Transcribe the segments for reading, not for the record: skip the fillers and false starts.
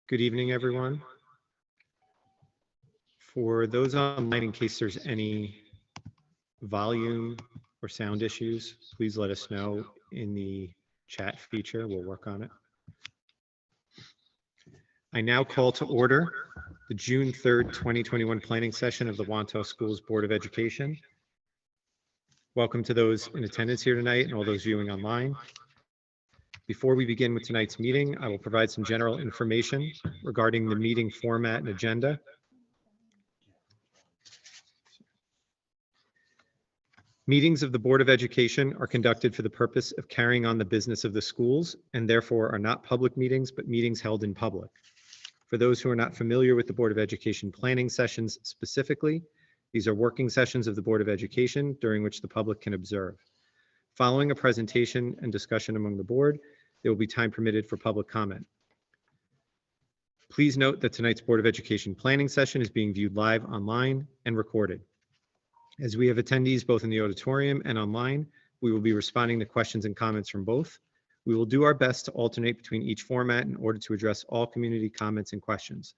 Good evening, everyone. For those online, in case there's any volume or sound issues, please let us know in the chat feature. We'll work on it. I now call to order the June 3rd, 2021 planning session of the Wantagh Schools Board of Education. Welcome to those in attendance here tonight and all those viewing online. Before we begin with tonight's meeting, I will provide some general information regarding the meeting format and agenda. Meetings of the Board of Education are conducted for the purpose of carrying on the business of the schools and therefore are not public meetings, but meetings held in public. For those who are not familiar with the Board of Education planning sessions specifically, these are working sessions of the Board of Education during which the public can observe. Following a presentation and discussion among the board, there will be time permitted for public comment. Please note that tonight's Board of Education planning session is being viewed live online and recorded. As we have attendees both in the auditorium and online, we will be responding to questions and comments from both. We will do our best to alternate between each format in order to address all community comments and questions.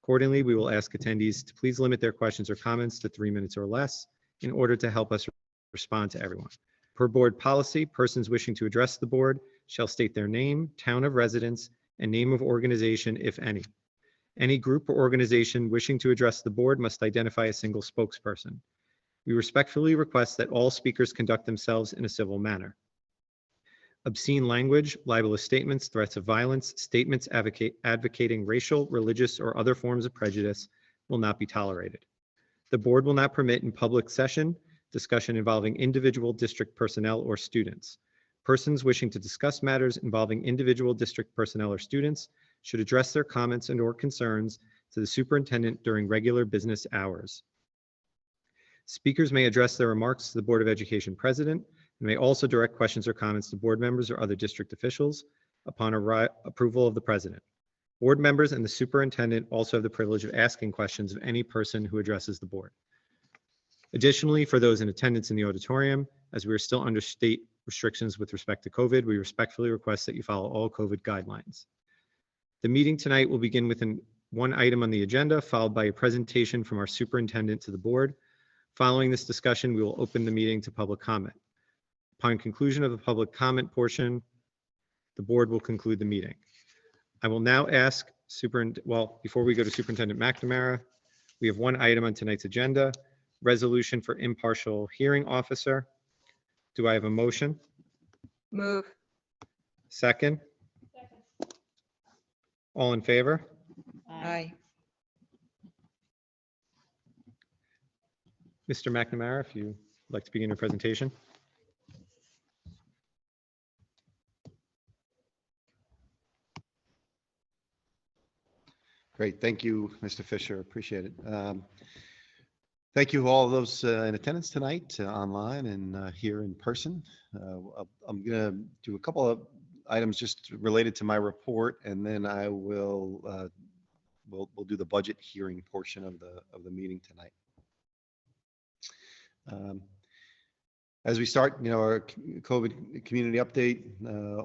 Accordingly, we will ask attendees to please limit their questions or comments to 3 minutes or less in order to help us respond to everyone. Per board policy, persons wishing to address the board shall state their name, town of residence, and name of organization, if any. Any group or organization wishing to address the board must identify a single spokesperson. We respectfully request that all speakers conduct themselves in a civil manner. Obscene language, libelous statements, threats of violence, statements advocating racial, religious, or other forms of prejudice will not be tolerated. The board will not permit in public session discussion involving individual district personnel or students. Persons wishing to discuss matters involving individual district personnel or students should address their comments and or concerns to the superintendent during regular business hours. Speakers may address their remarks to the Board of Education president and may also direct questions or comments to board members or other district officials upon approval of the president. Board members and the superintendent also have the privilege of asking questions of any person who addresses the board. Additionally, for those in attendance in the auditorium, as we are still under state restrictions with respect to COVID, we respectfully request that you follow all COVID guidelines. The meeting tonight will begin with one item on the agenda, followed by a presentation from our superintendent to the board. Following this discussion, we will open the meeting to public comment. Upon conclusion of the public comment portion, the board will conclude the meeting. I will now ask before we go to Superintendent McNamara, we have one item on tonight's agenda, resolution for impartial hearing officer. Do I have a motion? Move. Second? All in favor? Aye. Mr. McNamara, if you'd like to begin your presentation. Great, thank you, Mr. Fisher, appreciate it. Thank you all those in attendance tonight, online and here in person. I'm gonna do a couple of items just related to my report, and then I will we'll do the budget hearing portion of the meeting tonight. As we start, our COVID community update,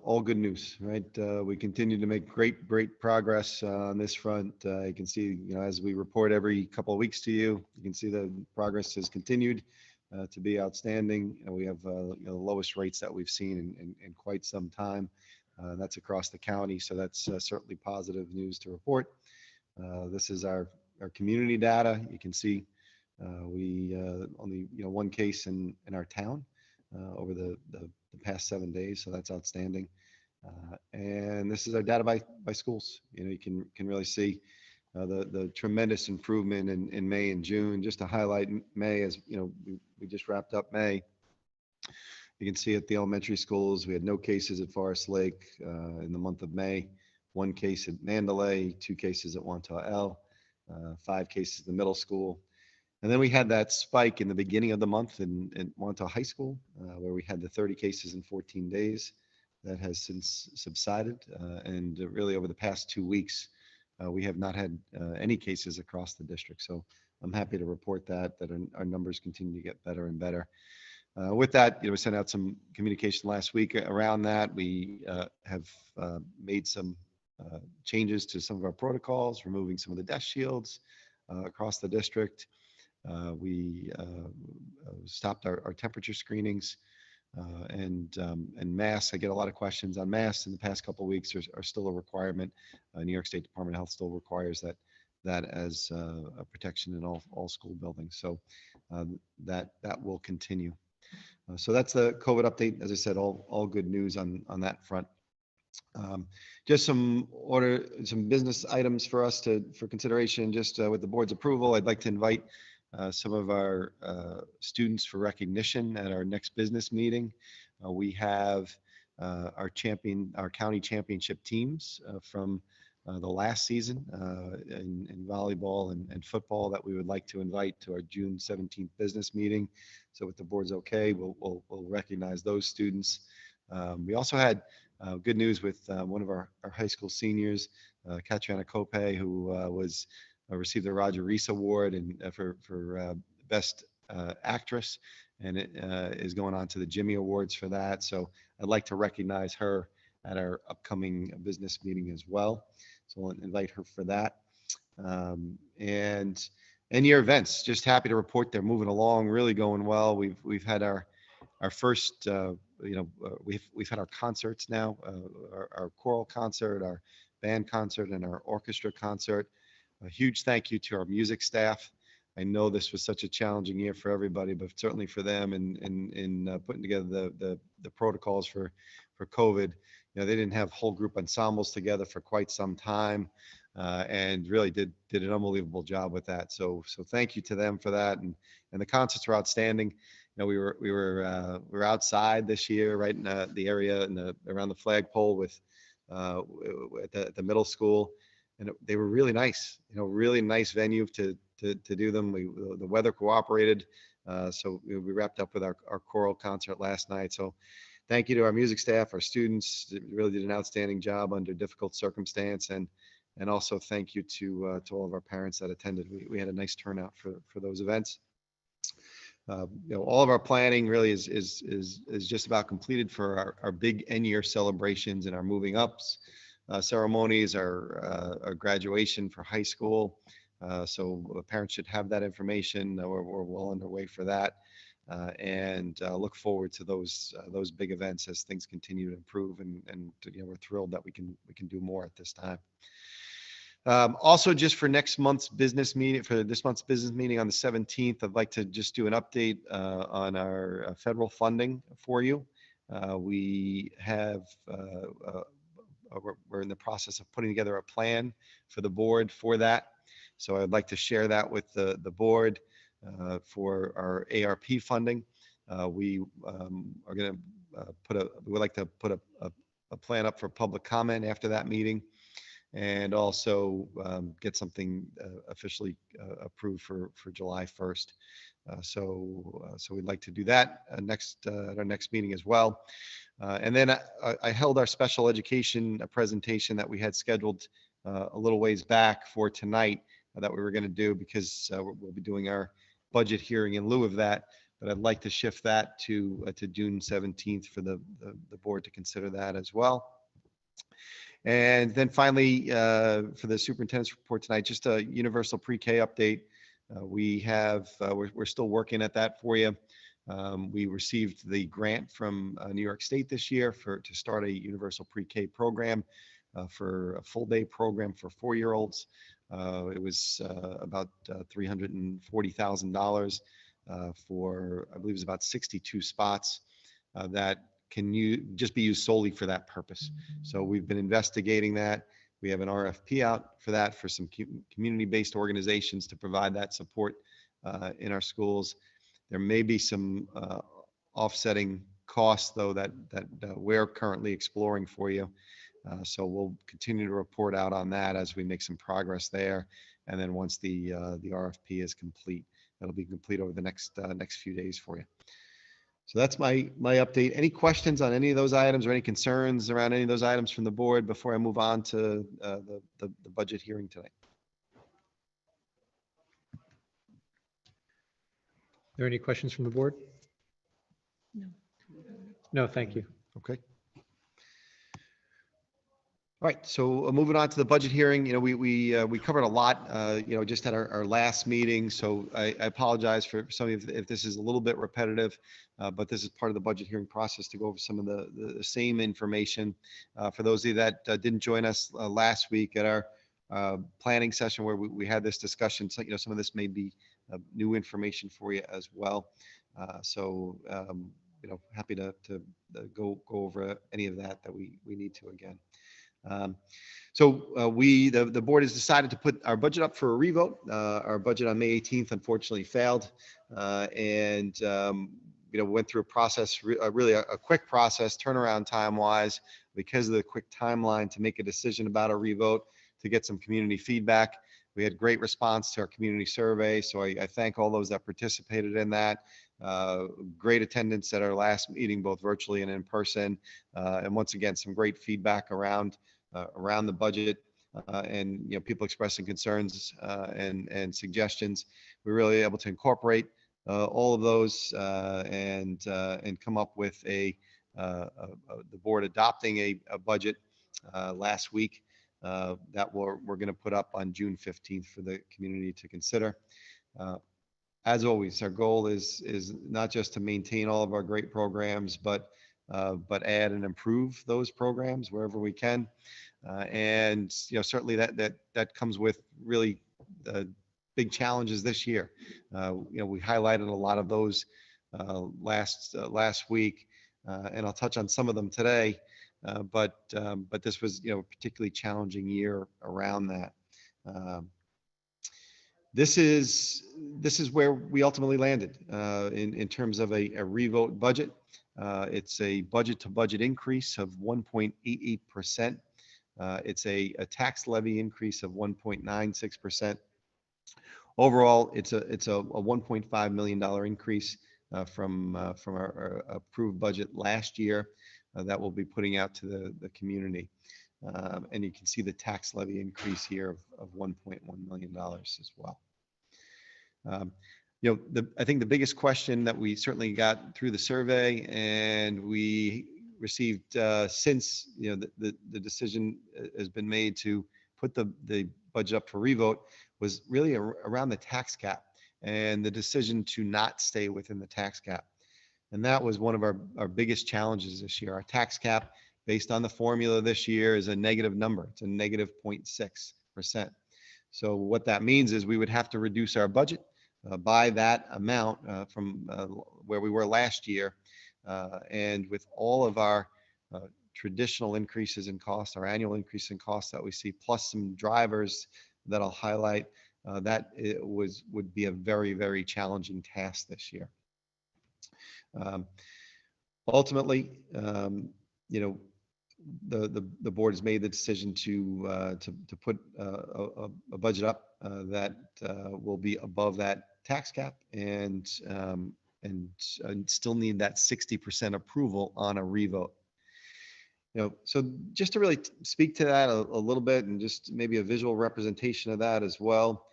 all good news, right? We continue to make great progress on this front. You can see, as we report every couple of weeks to you, you can see the progress has continued to be outstanding. We have the lowest rates that we've seen in quite some time. That's across the county, so that's certainly positive news to report. This is our community data. You can see we only one case in our town over the past 7 days, so that's outstanding. And this is our data by schools. You can really see the tremendous improvement in May and June. Just to highlight May, as we just wrapped up May. You can see at the elementary schools we had no cases at Forest Lake in the month of May. 1 case at Mandalay, 2 cases at Wantagh L, 5 cases at the middle school. And then we had that spike in the beginning of the month in Wantagh High School, where we had the 30 cases in 14 days. That has since subsided. And really over the past 2 weeks, we have not had any cases across the district. So I'm happy to report that our numbers continue to get better and better. With that, we sent out some communication last week around that. We have made some changes to some of our protocols, removing some of the desk shields across the district. We stopped our temperature screenings and masks. I get a lot of questions on masks in the past couple of weeks. Are still a requirement. New York State Department of Health still requires that as a protection in all school buildings. So that will continue. So that's the COVID update. As I said, all good news on that front. Just some business items for us for consideration. Just with the board's approval, I'd like to invite some of our students for recognition at our next business meeting. We have our county championship teams from the last season in volleyball and football that we would like to invite to our June 17th business meeting. So if the board's okay, we'll recognize those students. We also had good news with one of our high school seniors, Katriana Kope, who received the Roger Reese Award and for Best Actress, and it is going on to the Jimmy Awards for that. So I'd like to recognize her at our upcoming business meeting as well. So I'll invite her for that. And end-year events, just happy to report they're moving along, really going well. We've had our first, we've had our concerts now, our choral concert, our band concert, and our orchestra concert. A huge thank you to our music staff. I know this was such a challenging year for everybody, but certainly for them in putting together the protocols for COVID. They didn't have whole group ensembles together for quite some time, and really did an unbelievable job with that. So thank you to them for that. And the concerts were outstanding. We were outside this year, right in the area around the flagpole with at the middle school, and they were really nice. Really nice venue to do them. The weather cooperated, so we wrapped up with our choral concert last night. So thank you to our music staff, our students. They really did an outstanding job under difficult circumstance, and also thank you to all of our parents that attended. We had a nice turnout for those events. All of our planning really is just about completed for our big end-year celebrations and our moving ups ceremonies, our graduation for high school. So parents should have that information. We're well underway for that, and look forward to those big events as things continue to improve. And we're thrilled that we can do more at this time. Also, just for this month's business meeting on the 17th, I'd like to just do an update on our federal funding for you. We have we're in the process of putting together a plan for the board for that. So I'd like to share that with the board for our ARP funding. We are going to we'd like to put a plan up for public comment after that meeting, and also get something officially approved for July 1st. So we'd like to do that at our next meeting as well. And then I held our special education presentation that we had scheduled a little ways back for tonight that we were going to do, because we'll be doing our budget hearing in lieu of that. But I'd like to shift that to June 17th for the board to consider that as well. And then finally, for the superintendent's report tonight, just a universal pre-K update. We're still working at that for you. We received the grant from New York State this year to start a universal pre-K program for a full day program for 4-year-olds. It was about $340,000 for, I believe it was about 62 spots that can just be used solely for that purpose. So we've been investigating that. We have an RFP out for that for some community-based organizations to provide that support in our schools. There may be some offsetting costs, though, that we're currently exploring for you. So we'll continue to report out on that as we make some progress there. And then once the RFP is complete, that'll be complete over the next few days for you. So that's my update. Any questions on any of those items or any concerns around any of those items from the board before I move on to the budget hearing tonight? Are there any questions from the board? No, thank you. Okay. All right, so moving on to the budget hearing, we covered a lot, just at our last meeting. So I apologize for some of if this is a little bit repetitive, but this is part of the budget hearing process to go over some of the same information. For those of you that didn't join us last week at our planning session where we had this discussion, so, some of this may be new information for you as well. Happy to go over any of that we need to again. The board has decided to put our budget up for a revote. Our budget on May 18th unfortunately failed, and went through a process, really a quick process, turnaround time wise, because of the quick timeline to make a decision about a revote, to get some community feedback. We had great response to our community survey, so I thank all those that participated in that. Great attendance at our last meeting, both virtually and in person, and once again, some great feedback around the budget, and people expressing concerns and suggestions. We're really able to incorporate all of those and come up with the board adopting a budget last week that we're going to put up on June 15th for the community to consider. As always, our goal is not just to maintain all of our great programs, but add and improve those programs wherever we can. And certainly that comes with really big challenges this year. We highlighted a lot of those last week, and I'll touch on some of them today. But this was a particularly challenging year around that. This is where we ultimately landed in terms of a revote budget. It's a budget to budget increase of 1.88%. It's a tax levy increase of 1.96%. Overall, it's a $1.5 million increase from our approved budget last year that we'll be putting out to the community. And you can see the tax levy increase here of $1.1 million as well. I think the biggest question that we certainly got through the survey and we received since the decision has been made to put the budget up for revote was really around the tax cap and the decision to not stay within the tax cap. And that was one of our biggest challenges this year. Our tax cap, based on the formula this year, is a negative number. It's a negative 0.6%. So what that means is we would have to reduce our budget by that amount from where we were last year. And with all of our traditional increases in costs, our annual increase in costs that we see, plus some drivers that I'll highlight, that would be a very, very challenging task this year. Ultimately, the board has made the decision to put a budget up that will be above that tax cap and still need that 60% approval on a revote. So just to really speak to that a little bit and just maybe a visual representation of that as well.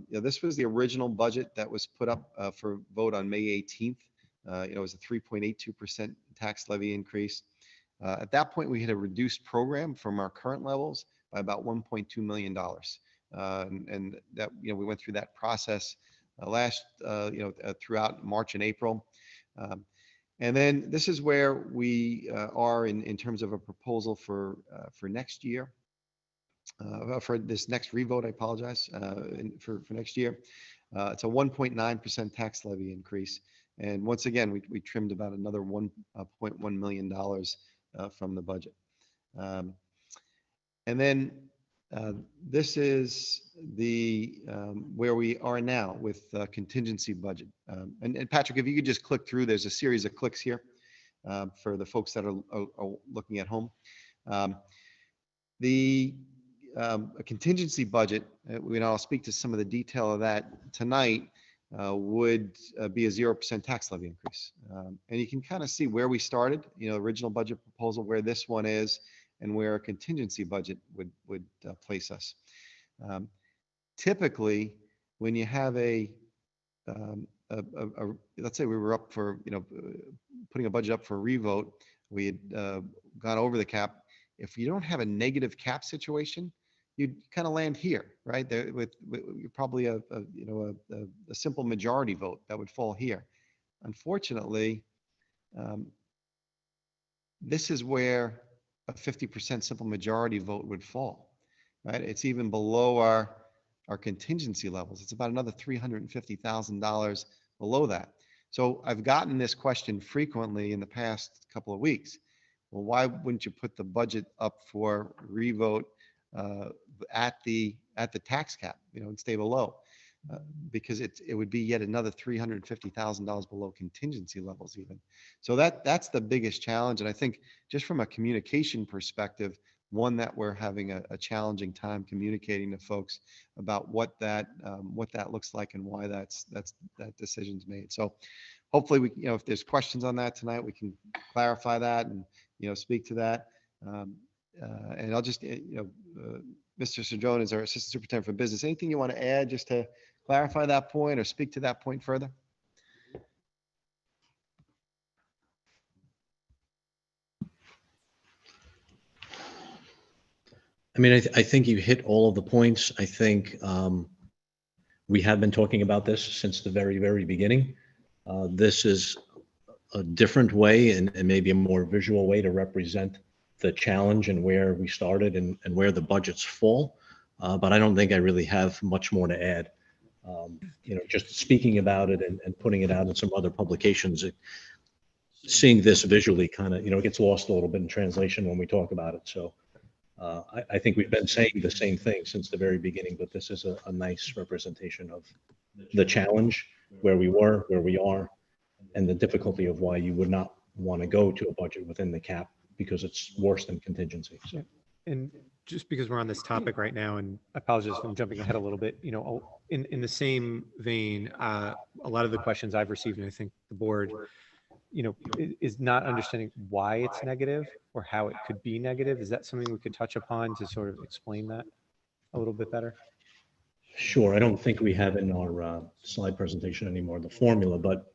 This was the original budget that was put up for vote on May 18th. It was a 3.82% tax levy increase. At that point, we had a reduced program from our current levels by about $1.2 million. And that, we went through that process throughout March and April. And then this is where we are in terms of a proposal for next year, for this next revote, I apologize, for next year. It's a 1.9% tax levy increase. And once again, we trimmed about another $1.1 million from the budget. And then this is where we are now with contingency budget. And Patrick, if you could just click through, there's a series of clicks here for the folks that are looking at home. A contingency budget, I'll speak to some of the detail of that tonight, would be a 0% tax levy increase. And you can kind of see where we started, original budget proposal, where this one is, and where a contingency budget would place us. Typically, when you have a let's say we were up for, putting a budget up for revote, we had gone over the cap. If you don't have a negative cap situation, you'd kind of land here, right? There with probably a simple majority vote that would fall here. Unfortunately, this is where a 50% simple majority vote would fall, right? It's even below our contingency levels. It's about another $350,000 below that. So I've gotten this question frequently in the past couple of weeks. Well, why wouldn't you put the budget up for revote at the tax cap, and stay below? Because it would be yet another $350,000 below contingency levels even. So that's the biggest challenge. And I think just from a communication perspective, one that we're having a challenging time communicating to folks about what that looks like and why that decision's made. So hopefully we, if there's questions on that tonight, we can clarify that and, speak to that. And I'll just, Mr. Cedrone is our Assistant Superintendent for Business. Anything you want to add just to clarify that point or speak to that point further? I mean, I think you hit all of the points. I think we have been talking about this since the very, very beginning. This is a different way and maybe a more visual way to represent the challenge and where we started and where the budgets fall. But I don't think I really have much more to add. Just speaking about it and putting it out in some other publications, seeing this visually kind of, it gets lost a little bit in translation when we talk about it. So I think we've been saying the same thing since the very beginning, but this is a nice representation of the challenge, where we were, where we are, and the difficulty of why you would not want to go to a budget within the cap because it's worse than contingency. So. And just because we're on this topic right now, and I apologize if I'm jumping ahead a little bit, in the same vein, a lot of the questions I've received, and I think the board, is not understanding why it's negative or how it could be negative. Is that something we could touch upon to sort of explain that a little bit better? Sure. I don't think we have in our slide presentation anymore the formula, but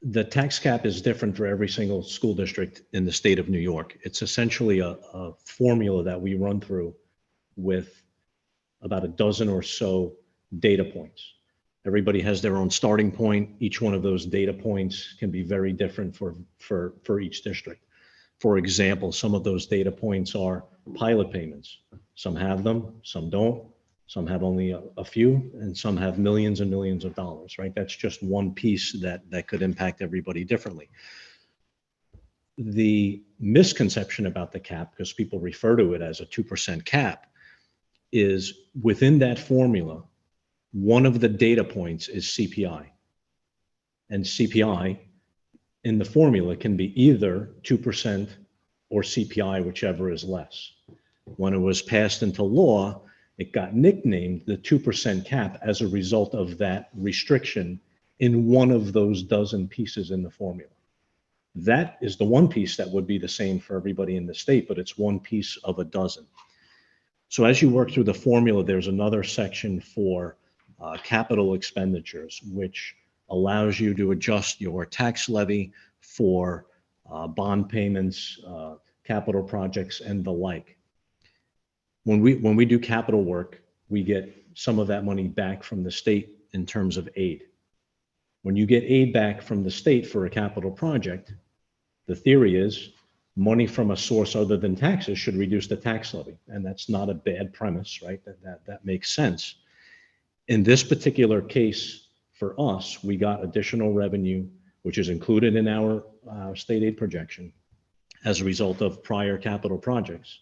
the tax cap is different for every single school district in the state of New York. It's essentially a formula that we run through with about a dozen or so data points. Everybody has their own starting point. Each one of those data points can be very different for each district. For example, some of those data points are pilot payments. Some have them, some don't. Some have only a few, and some have millions and millions of dollars, right? That's just one piece that could impact everybody differently. The misconception about the cap, because people refer to it as a 2% cap, is within that formula, one of the data points is CPI. And CPI in the formula can be either 2% or CPI, whichever is less. When it was passed into law, it got nicknamed the 2% cap as a result of that restriction in one of those dozen pieces in the formula. That is the one piece that would be the same for everybody in the state, but it's one piece of a dozen. So as you work through the formula, there's another section for capital expenditures, which allows you to adjust your tax levy for bond payments, capital projects, and the like. When we do capital work, we get some of that money back from the state in terms of aid. When you get aid back from the state for a capital project, the theory is money from a source other than taxes should reduce the tax levy. And that's not a bad premise, right? That makes sense. In this particular case, for us, we got additional revenue, which is included in our state aid projection as a result of prior capital projects,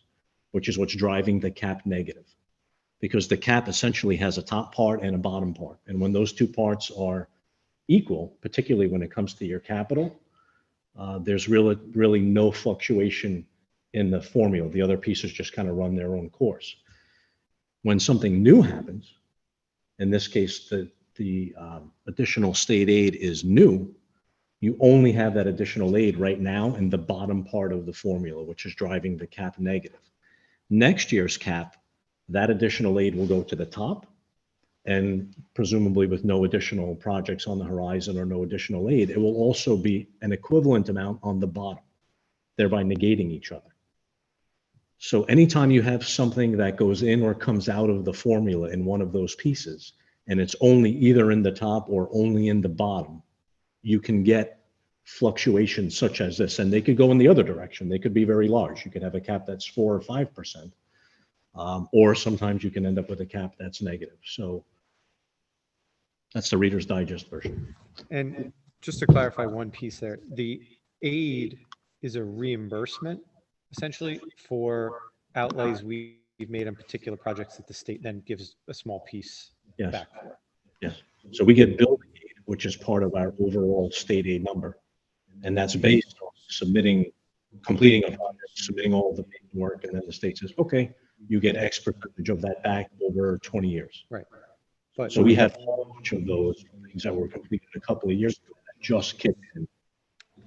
which is what's driving the cap negative, because the cap essentially has a top part and a bottom part. And when those two parts are equal, particularly when it comes to your capital, there's really no fluctuation in the formula. The other pieces just kind of run their own course. When something new happens, in this case, the additional state aid is new, you only have that additional aid right now in the bottom part of the formula, which is driving the cap negative. Next year's cap, that additional aid will go to the top, and presumably with no additional projects on the horizon or no additional aid, it will also be an equivalent amount on the bottom, thereby negating each other. So anytime you have something that goes in or comes out of the formula in one of those pieces, and it's only either in the top or only in the bottom, you can get fluctuations such as this, and they could go in the other direction. They could be very large. You could have a cap that's 4 or 5%, or sometimes you can end up with a cap that's negative. So that's the Reader's Digest version. And just to clarify one piece there, the aid is a reimbursement essentially for outlays we've made on particular projects that the state then gives a small piece Yes. back for. Yes. So we get building aid, which is part of our overall state aid number. And that's based on completing a project, submitting all the paperwork, and then the state says, okay, you get X percentage of that back over 20 years. Right. But So we have a bunch of those things that were completed a couple of years ago that just kicked in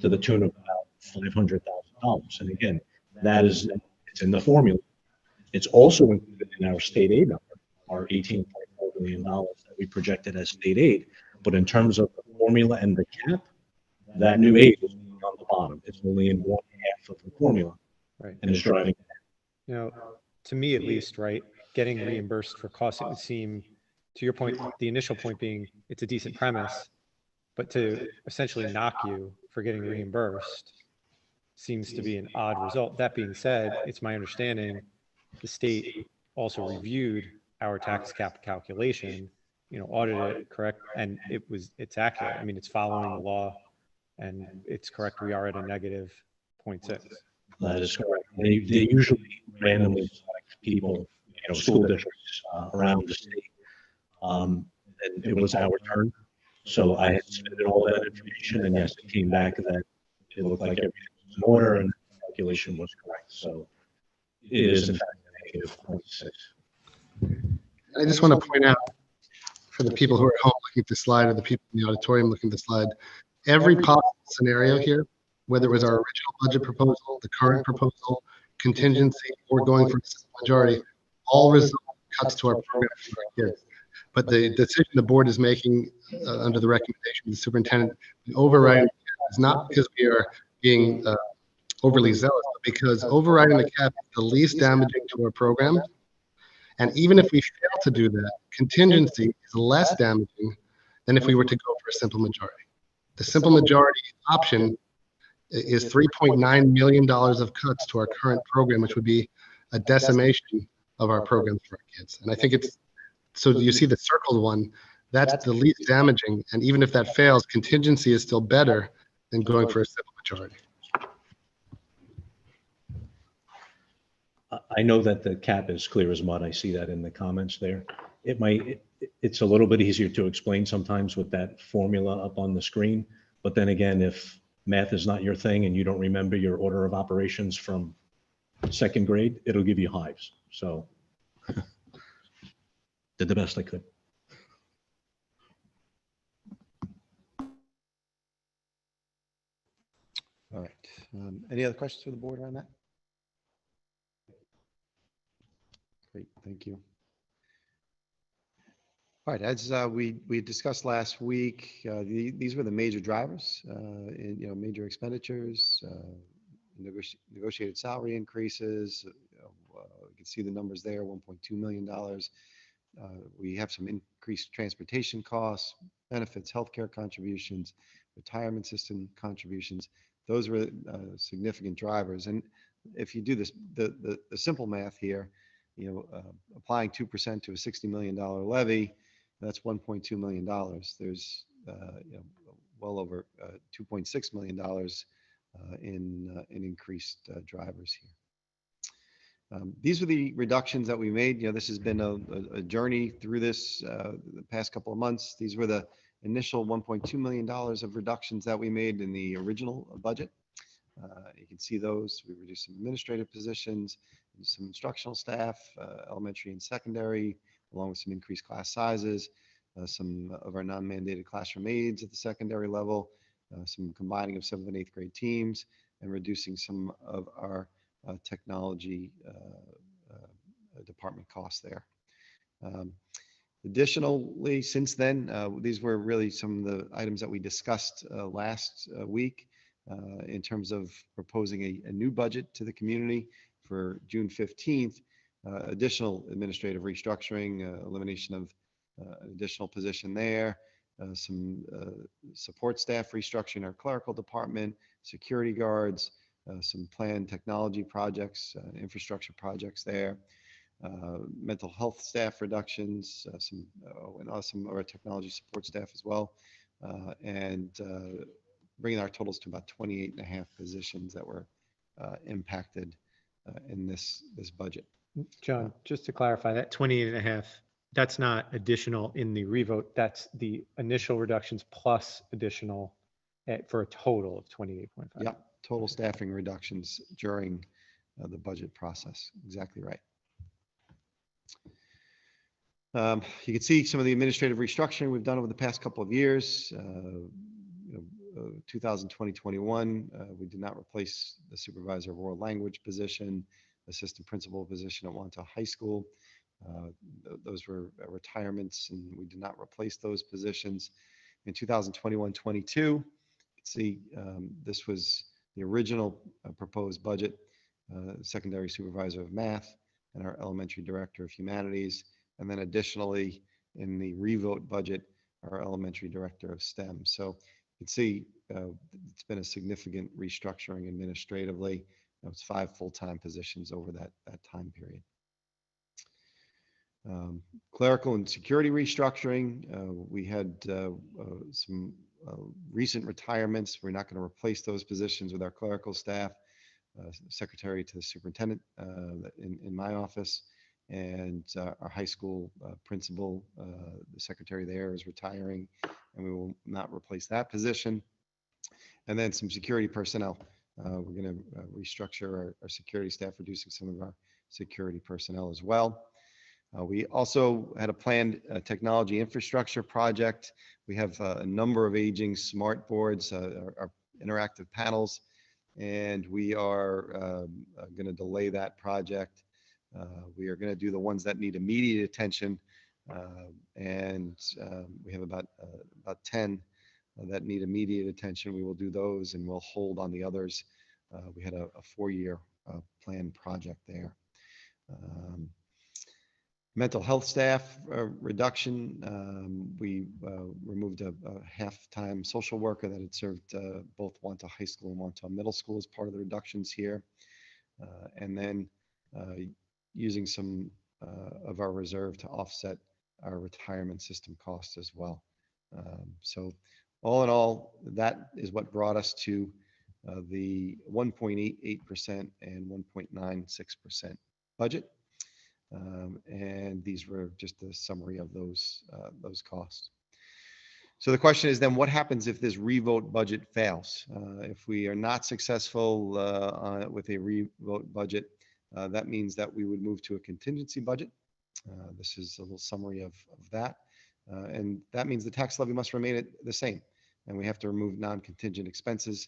to the tune of about $500,000. And again, it's in the formula. It's also included in our state aid number, our $18.4 million that we projected as state aid. But in terms of the formula and the cap, that new aid is on the bottom. It's only in 1/2 of the formula, right. and it's driving. To me at least, right, getting reimbursed for costs, it would seem, to your point, the initial point being it's a decent premise, but to essentially knock you for getting reimbursed seems to be an odd result. That being said, it's my understanding the state also reviewed our tax cap calculation, audited it, correct? And it's accurate. I mean, it's following the law and it's correct. We are at a negative 0.6. That is correct. They usually randomly select people, school districts around the state. And it was our turn. So I had submitted all that information, and yes, it came back that it looked like everything was in order and the calculation was correct. So it is in fact a negative 0.6. I just want to point out for the people who are at home looking at the slide or the people in the auditorium looking at the slide, every possible scenario here, whether it was our original budget proposal, the current proposal, contingency, or going for a simple majority, all result in cuts to our program for our kids. But the decision the board is making under the recommendation of the superintendent, overriding is not because we are being overly zealous, but because overriding the cap is the least damaging to our program. And even if we fail to do that, contingency is less damaging than if we were to go for a simple majority. The simple majority option is $3.9 million of cuts to our current program, which would be a decimation of our programs for our kids. And I think so you see the circled one, that's the least damaging. And even if that fails, contingency is still better than going for a simple majority. I know that the cap is clear as mud. I see that in the comments there. It's a little bit easier to explain sometimes with that formula up on the screen. But then again, if math is not your thing and you don't remember your order of operations from 2nd grade, it'll give you hives. So did the best I could. All right. Any other questions for the board on that? Great, thank you. All right, as we discussed last week, these were the major drivers, major expenditures, negotiated salary increases. You can see the numbers there, $1.2 million. We have some increased transportation costs, benefits, healthcare contributions, retirement system contributions. Those were significant drivers. And if you do this, the simple math here, applying 2% to a $60 million levy, that's $1.2 million. There's well over $2.6 million in increased drivers here. These are the reductions that we made. This has been a journey through this the past couple of months. These were the initial $1.2 million of reductions that we made in the original budget. You can see those. We reduced some administrative positions, some instructional staff, elementary and secondary, along with some increased class sizes, some of our non-mandated classroom aides at the secondary level, some combining of 7th and 8th grade teams, and reducing some of our technology department costs there. Additionally, since then, these were really some of the items that we discussed last week in terms of proposing a new budget to the community for June 15th, additional administrative restructuring, elimination of an additional position there, some support staff restructuring our clerical department, security guards, some planned technology projects, infrastructure projects there, mental health staff reductions, some of our technology support staff as well, and bringing our totals to about 28 and a half positions that were impacted in this budget. John, just to clarify, that 28 and a half, that's not additional in the revote. That's the initial reductions plus additional for a total of 28.5. Yep, total staffing reductions during the budget process. Exactly right. You can see some of the administrative restructuring we've done over the past couple of years. 2020-21, we did not replace the supervisor of world language position, assistant principal position at Wantagh High School. Those were retirements, and we did not replace those positions. In 2021-22, you can see this was the original proposed budget, secondary supervisor of math and our elementary director of humanities. And then additionally, in the revote budget, our elementary director of STEM. So you can see it's been a significant restructuring administratively. It's 5 full-time positions over that time period. Clerical and security restructuring. We had some recent retirements. We're not going to replace those positions with our clerical staff, secretary to the superintendent in my office, and our high school principal, the secretary there is retiring, and we will not replace that position. And then some security personnel. We're going to restructure our security staff, reducing some of our security personnel as well. We also had a planned technology infrastructure project. We have a number of aging smart boards, our interactive panels, and we are going to delay that project. We are going to do the ones that need immediate attention, and we have about 10 that need immediate attention. We will do those, and we'll hold on the others. We had a 4-year planned project there. Mental health staff reduction. We removed a half-time social worker that had served both Wantagh High School and Wantagh Middle School as part of the reductions here. And then using some of our reserve to offset our retirement system costs as well. So all in all, that is what brought us to the 1.88% and 1.96% budget. And these were just a summary of those costs. So the question is then, what happens if this revote budget fails? If we are not successful with a revote budget, that means that we would move to a contingency budget. This is a little summary of that. And that means the tax levy must remain the same. And we have to remove non-contingent expenses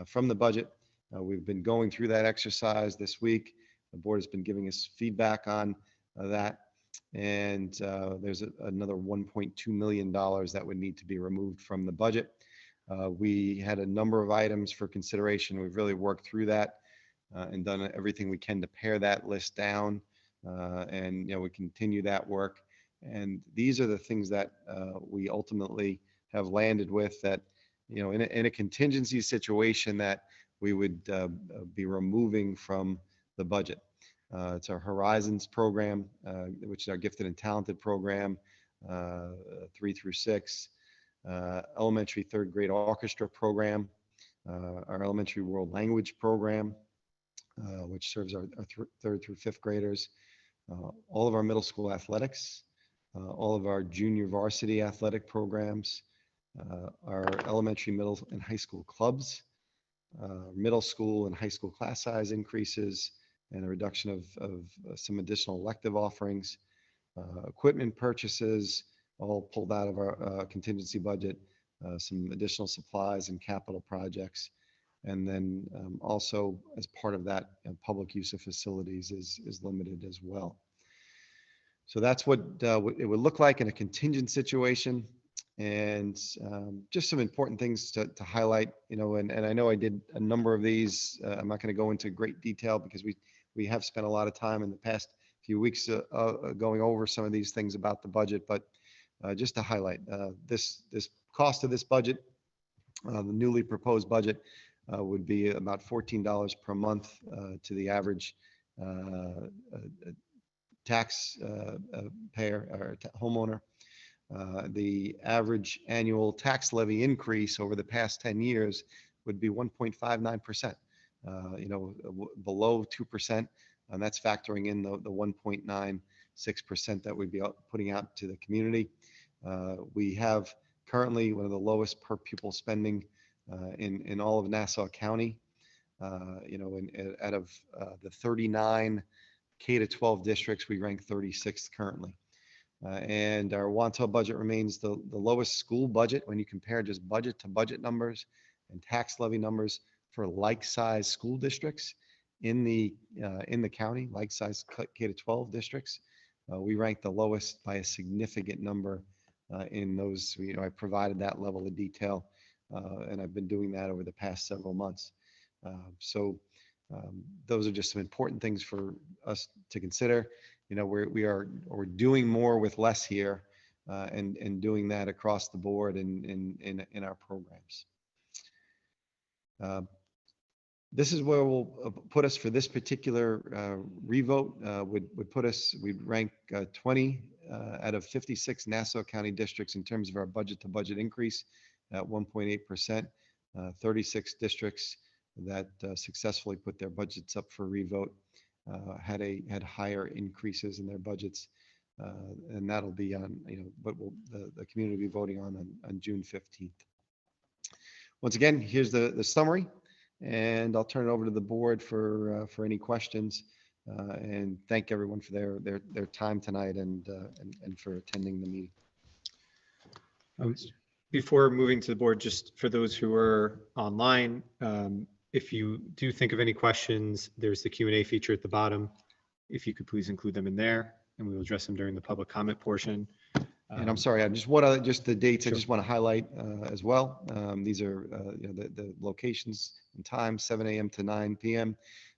from the budget. We've been going through that exercise this week. The board has been giving us feedback on that. And there's another $1.2 million that would need to be removed from the budget. We had a number of items for consideration. We've really worked through that and done everything we can to pare that list down. And we continue that work. And these are the things that we ultimately have landed with, that in a contingency situation that we would be removing from the budget. It's our Horizons program, which is our gifted and talented program, 3 through 6, elementary 3rd grade orchestra program, our elementary world language program, which serves our 3rd through 5th graders, all of our middle school athletics, all of our junior varsity athletic programs, our elementary, middle, and high school clubs, middle school and high school class size increases, and a reduction of some additional elective offerings, equipment purchases, all pulled out of our contingency budget, some additional supplies and capital projects. And then also as part of that, public use of facilities is limited as well. So that's what it would look like in a contingent situation. And just some important things to highlight, and I know I did a number of these. I'm not going to go into great detail because we have spent a lot of time in the past few weeks going over some of these things about the budget, but just to highlight this cost of this budget, the newly proposed budget would be about $14 per month to the average tax payer or homeowner. The average annual tax levy increase over the past 10 years would be 1.59%, below 2%. And that's factoring in the 1.96% that we'd be putting out to the community. We have currently one of the lowest per pupil spending in all of Nassau County. Out of the 39 K-12 districts, we rank 36th currently. And our Wantagh budget remains the lowest school budget when you compare just budget to budget numbers and tax levy numbers for like-size school districts in the county, like-size K-12 districts. We rank the lowest by a significant number in those. I provided that level of detail, and I've been doing that over the past several months. So those are just some important things for us to consider. We're doing more with less here, and doing that across the board in our programs. This is where we'll put us for this particular revote. Would put us, we'd rank 20 out of 56 Nassau County districts in terms of our budget to budget increase at 1.8%. 36 districts that successfully put their budgets up for revote had higher increases in their budgets, and that'll be on what will the community be voting on June 15th. Once again, here's the summary, and I'll turn it over to the board for any questions, and thank everyone for their time tonight and for attending the meeting. Before moving to the board, just for those who are online, if you do think of any questions, there's the Q&A feature at the bottom. If you could please include them in there, and we will address them during the public comment portion. And I'm sorry, just the dates. Sure. I just want to highlight as well. These are the locations and times: 7 a.m. to 9 p.m.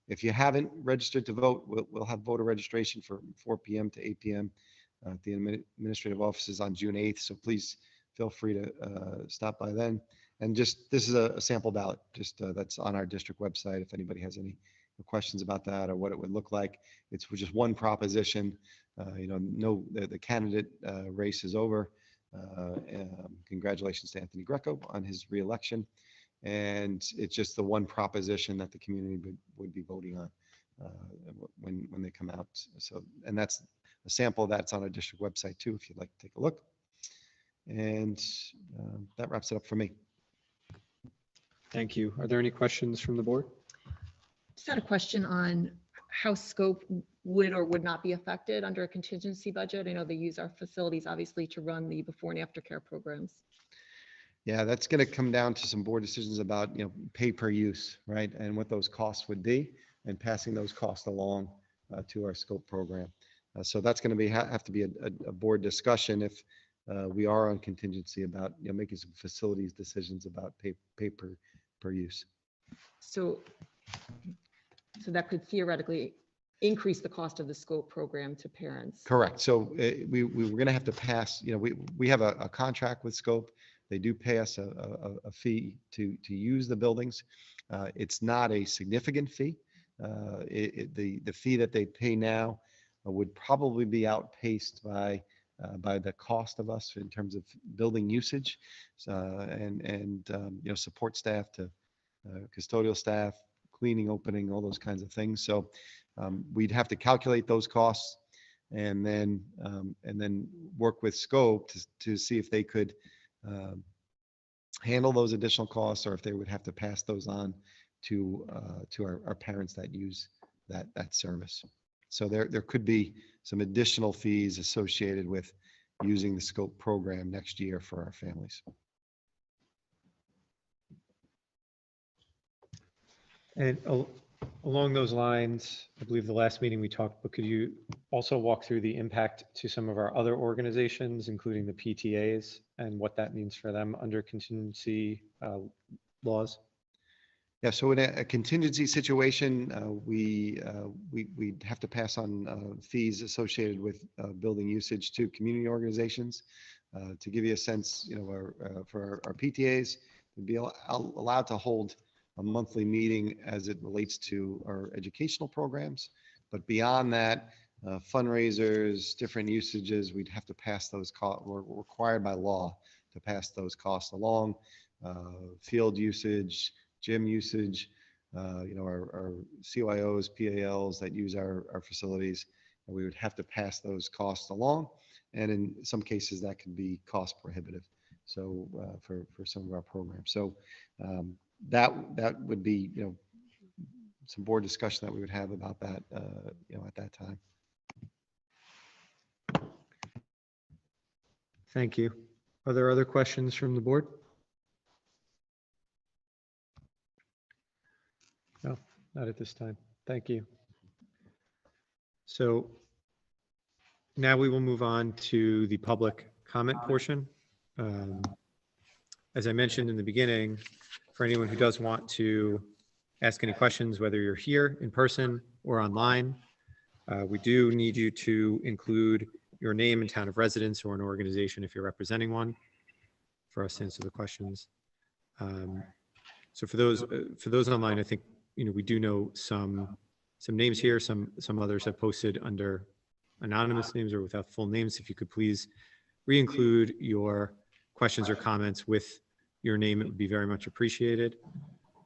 If you haven't registered to vote, we'll have voter registration from 4 p.m. to 8 p.m. At the administrative offices on June 8th. So please feel free to stop by then. And just, this is a sample ballot, just that's on our district website. If anybody has any questions about that or what it would look like, it's just one proposition. The candidate race is over. Congratulations to Anthony Greco on his reelection. And it's just the one proposition that the community would be voting on when they come out. So, and that's a sample that's on our district website too, if you'd like to take a look. And that wraps it up for me. Thank you. Are there any questions from the board? Just had a question on how scope would or would not be affected under a contingency budget. I know they use our facilities obviously to run the before and after care programs. Yeah, that's going to come down to some board decisions about, pay per use, right? And what those costs would be, and passing those costs along to our scope program. So that's going to have to be a board discussion if we are on contingency about making some facilities decisions about pay per use. So that could theoretically increase the cost of the scope program to parents. Correct. So we were going to have to pass, we have a contract with Scope. They do pay us a fee to use the buildings. It's not a significant fee. The fee that they pay now would probably be outpaced by the cost of us in terms of building usage, and support staff to custodial staff, cleaning, opening, all those kinds of things. So we'd have to calculate those costs and then work with Scope to see if they could handle those additional costs, or if they would have to pass those on to our parents that use that service. So there could be some additional fees associated with using the Scope program next year for our families. And Along those lines, I believe the last meeting we talked, but could you also walk through the impact to some of our other organizations, including the PTAs, and what that means for them under contingency laws? Yeah, so in a contingency situation, we'd have to pass on fees associated with building usage to community organizations. To give you a sense, for our PTAs, we'd be allowed to hold a monthly meeting as it relates to our educational programs. But beyond that, fundraisers, different usages, we'd have to pass those costs. We're required by law to pass those costs along. Field usage, gym usage, our CYOs, PALs that use our facilities, and we would have to pass those costs along. And in some cases, that could be cost prohibitive. So for some of our programs, so that would be some board discussion that we would have about that at that time. Thank you. Are there other questions from the board? No, not at this time. Thank you. So now we will move on to the public comment portion. As I mentioned in the beginning, for anyone who does want to ask any questions, whether you're here in person or online, we do need you to include your name and town of residence or an organization if you're representing one for us to answer the questions. So for those online, I think we do know some names here. Some others have posted under anonymous names or without full names. If you could please re-include your questions or comments with your name, it would be very much appreciated.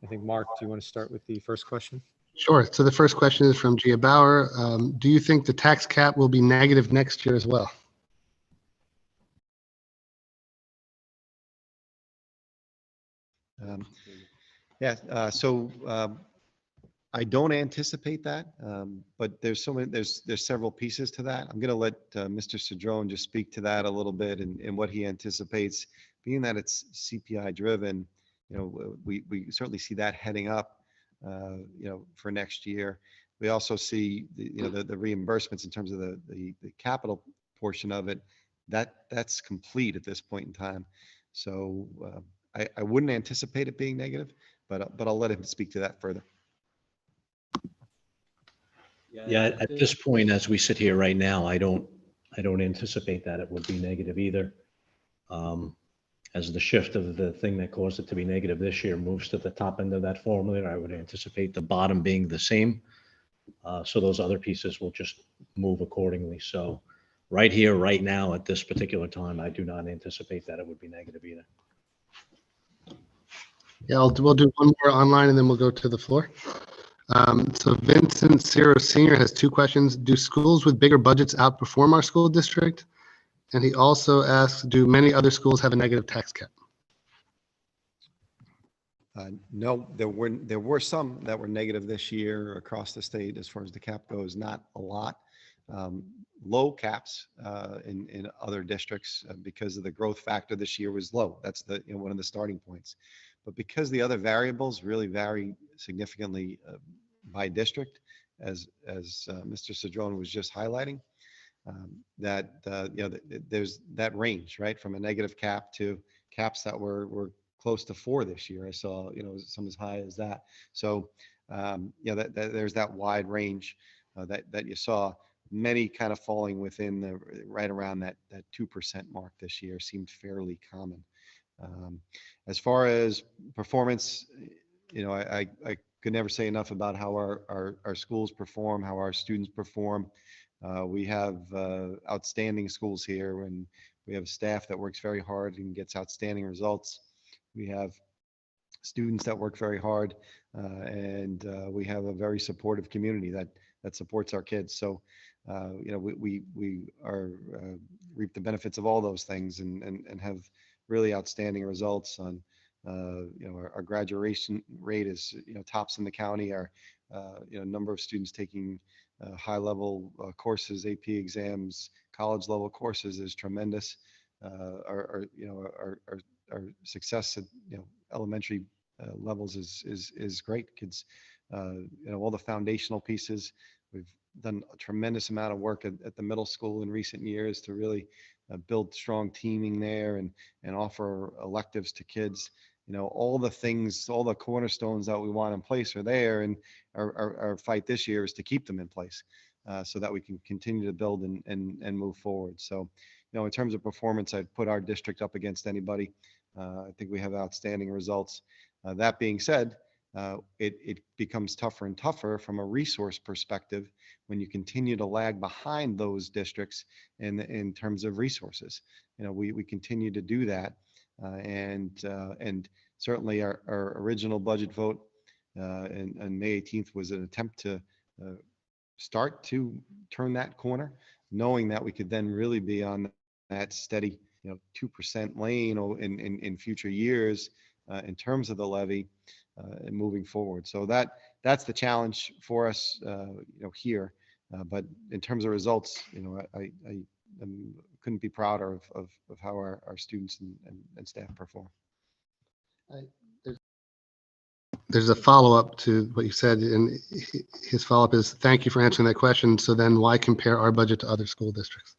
I think, Mark, do you want to start with the first question? Sure. So the first question is from Gia Bauer. Do you think the tax cap will be negative next year as well? So I don't anticipate that, but there's several pieces to that. I'm going to let Mr. Cedrone just speak to that a little bit and what he anticipates, being that it's CPI driven. We certainly see that heading up, for next year. We also see the reimbursements in terms of the capital portion of it. That's complete at this point in time. So I wouldn't anticipate it being negative, but I'll let him speak to that further. Yeah, at this point, as we sit here right now, I don't anticipate that it would be negative either. As the shift of the thing that caused it to be negative this year moves to the top end of that formula, I would anticipate the bottom being the same. So those other pieces will just move accordingly. So right here, right now, at this particular time, I do not anticipate that it would be negative either. Yeah, we'll do one more online and then we'll go to the floor. So Vincent Ciro Sr. has two questions. Do schools with bigger budgets outperform our school district? And he also asks, do many other schools have a negative tax cap? No, there were some that were negative this year across the state as far as the cap goes, not a lot. Low caps in other districts because of the growth factor this year was low. That's one of the starting points. But because the other variables really vary significantly by district, as Mr. Cedrone was just highlighting, there's that range, right, from a negative cap to caps that were close to 4 this year. I saw some as high as that. So there's that wide range that you saw. Many kind of falling within right around that 2% mark this year seemed fairly common. As far as performance, I could never say enough about how our schools perform, how our students perform. We have outstanding schools here, and we have staff that works very hard and gets outstanding results. We have students that work very hard, and we have a very supportive community that supports our kids. So, we reap the benefits of all those things and have really outstanding results on, our graduation rate is, tops in the county. Our, number of students taking high level courses, AP exams, college level courses is tremendous. Our success at, elementary levels is great. Kids all the foundational pieces. We've done a tremendous amount of work at the middle school in recent years to really build strong teaming there and offer electives to kids. All the things, all the cornerstones that we want in place are there, and our fight this year is to keep them in place so that we can continue to build and move forward. So, in terms of performance, I'd put our district up against anybody. I think we have outstanding results. That being said, it becomes tougher and tougher from a resource perspective when you continue to lag behind those districts in terms of resources. We continue to do that, and certainly our original budget vote on May 18th was an attempt to start to turn that corner, knowing that we could then really be on that steady 2% lane in future years in terms of the levy and moving forward. So that's the challenge for us here. But in terms of results, I couldn't be prouder of how our students and staff perform. There's a follow-up to what you said, and his follow-up is, thank you for answering that question. So then why compare our budget to other school districts?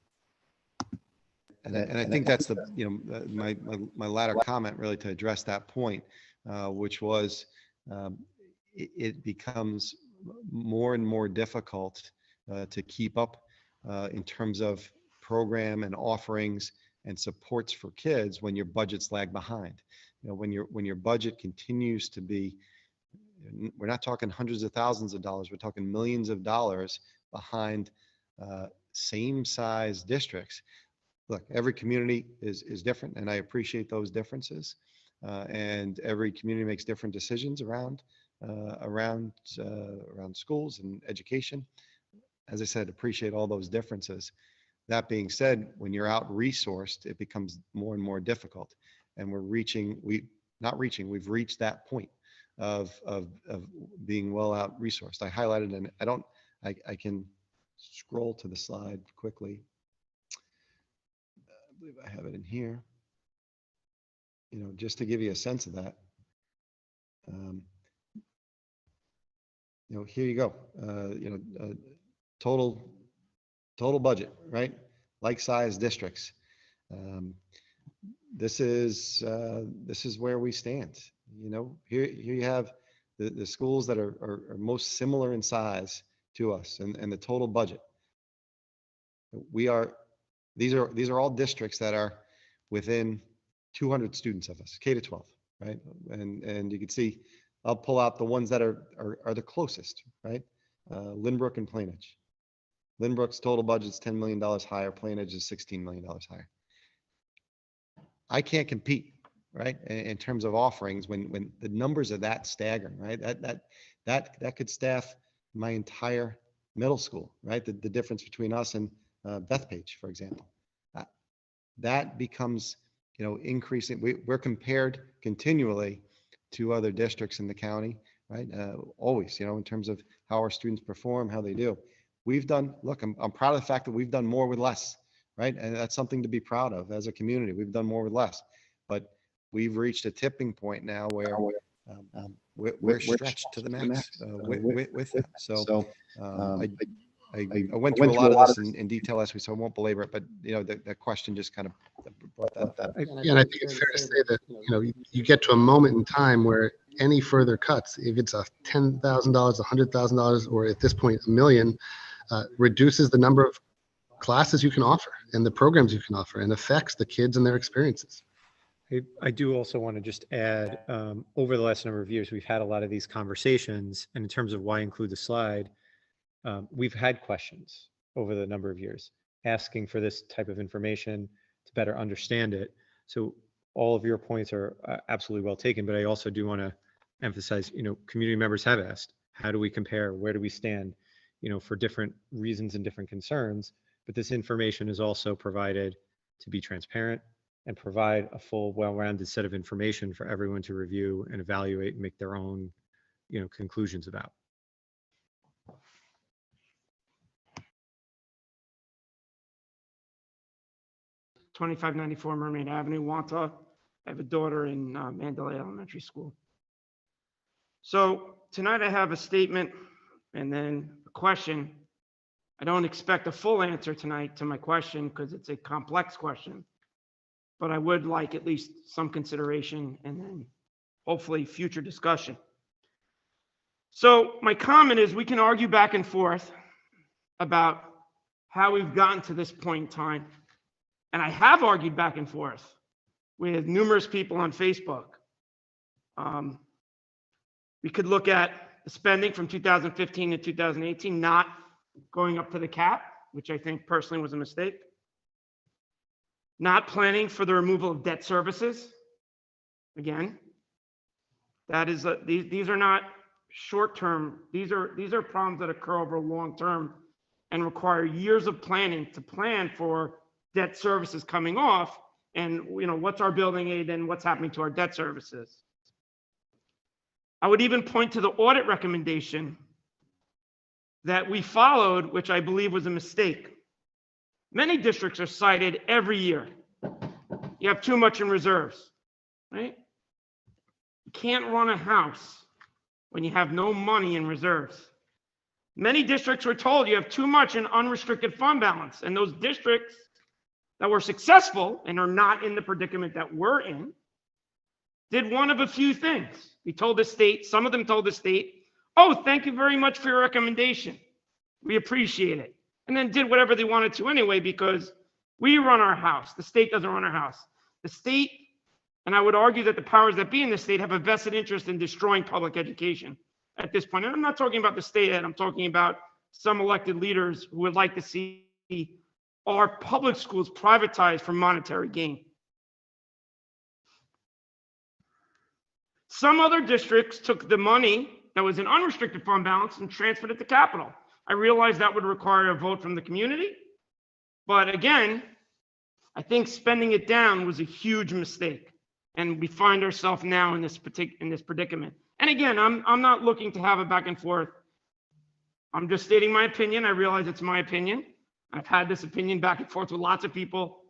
And I think that's my latter comment really to address that point, which was it becomes more and more difficult to keep up in terms of program and offerings and supports for kids when your budgets lag behind. When your budget continues to be, we're not talking hundreds of thousands of dollars, we're talking millions of dollars behind same size districts. Look, every community is different, and I appreciate those differences. And every community makes different decisions around schools and education. As I said, appreciate all those differences. That being said, when you're out resourced, it becomes more and more difficult. And we've reached that point of being well out resourced. I highlighted, and I can scroll to the slide quickly. I believe I have it in here. Just to give you a sense of that. Here you go. Total budget, right? Like size districts. This is where we stand. Here you have the schools that are most similar in size to us and the total budget. These are all districts that are within 200 students of us, K to 12, right? And you can see, I'll pull out the ones that are the closest, right? Lynbrook and Plainedge. Lynbrook's total budget is $10 million higher. Plainedge is $16 million higher. I can't compete, right? In terms of offerings when the numbers are that staggering, right? That could staff my entire middle school, right? The difference between us and Bethpage, for example. That becomes, increasing. We're compared continually to other districts in the county, right? Always, in terms of how our students perform, how they do. I'm proud of the fact that we've done more with less, right? And that's something to be proud of as a community. We've done more with less, but we've reached a tipping point now where we're stretched to the max with that. So I went through a lot of this in detail last week, so I won't belabor it, but the question just kind of brought that up. Yeah, and I think it's fair to say that, you get to a moment in time where any further cuts, if it's $10,000, $100,000, or at this point, $1 million, reduces the number of classes you can offer and the programs you can offer, and affects the kids and their experiences. I do also want to just add, over the last number of years, we've had a lot of these conversations, and in terms of why include the slide, we've had questions over the number of years asking for this type of information to better understand it. So all of your points are absolutely well taken, but I also do want to emphasize, community members have asked, how do we compare? Where do we stand? For different reasons and different concerns, but this information is also provided to be transparent and provide a full, well-rounded set of information for everyone to review and evaluate and make their own, conclusions about. $2594 Mermaid Avenue, Wantagh. I have a daughter in Mandalay Elementary School. So tonight I have a statement and then a question. I don't expect a full answer tonight to my question because it's a complex question, but I would like at least some consideration and then hopefully future discussion. So my comment is we can argue back and forth about how we've gotten to this point in time. And I have argued back and forth with numerous people on Facebook. We could look at the spending from 2015 to 2018, not going up to the cap, which I think personally was a mistake. Not planning for the removal of debt services. Again, that is, these are not short-term. These are problems that occur over long term and require years of planning to plan for debt services coming off. And, you know, what's our building aid and what's happening to our debt services. I would even point to the audit recommendation that we followed, which I believe was a mistake. Many districts are cited every year. You have too much in reserves, right? You can't run a house when you have no money in reserves. Many districts were told you have too much in unrestricted fund balance, and those districts that were successful and are not in the predicament that we're in did one of a few things. We told the state, some of them told the state, oh, thank you very much for your recommendation. We appreciate it. And then did whatever they wanted to anyway, because we run our house. The state doesn't run our house. The state, and I would argue that the powers that be in the state have a vested interest in destroying public education at this point. And I'm not talking about the state ed, I'm talking about some elected leaders who would like to see our public schools privatized for monetary gain. Some other districts took the money that was in unrestricted fund balance and transferred it to capital. I realize that would require a vote from the community, but again, I think spending it down was a huge mistake, and we find ourselves now in this predicament. And again, I'm not looking to have a back and forth. I'm just stating my opinion. I realize it's my opinion. I've had this opinion back and forth with lots of people,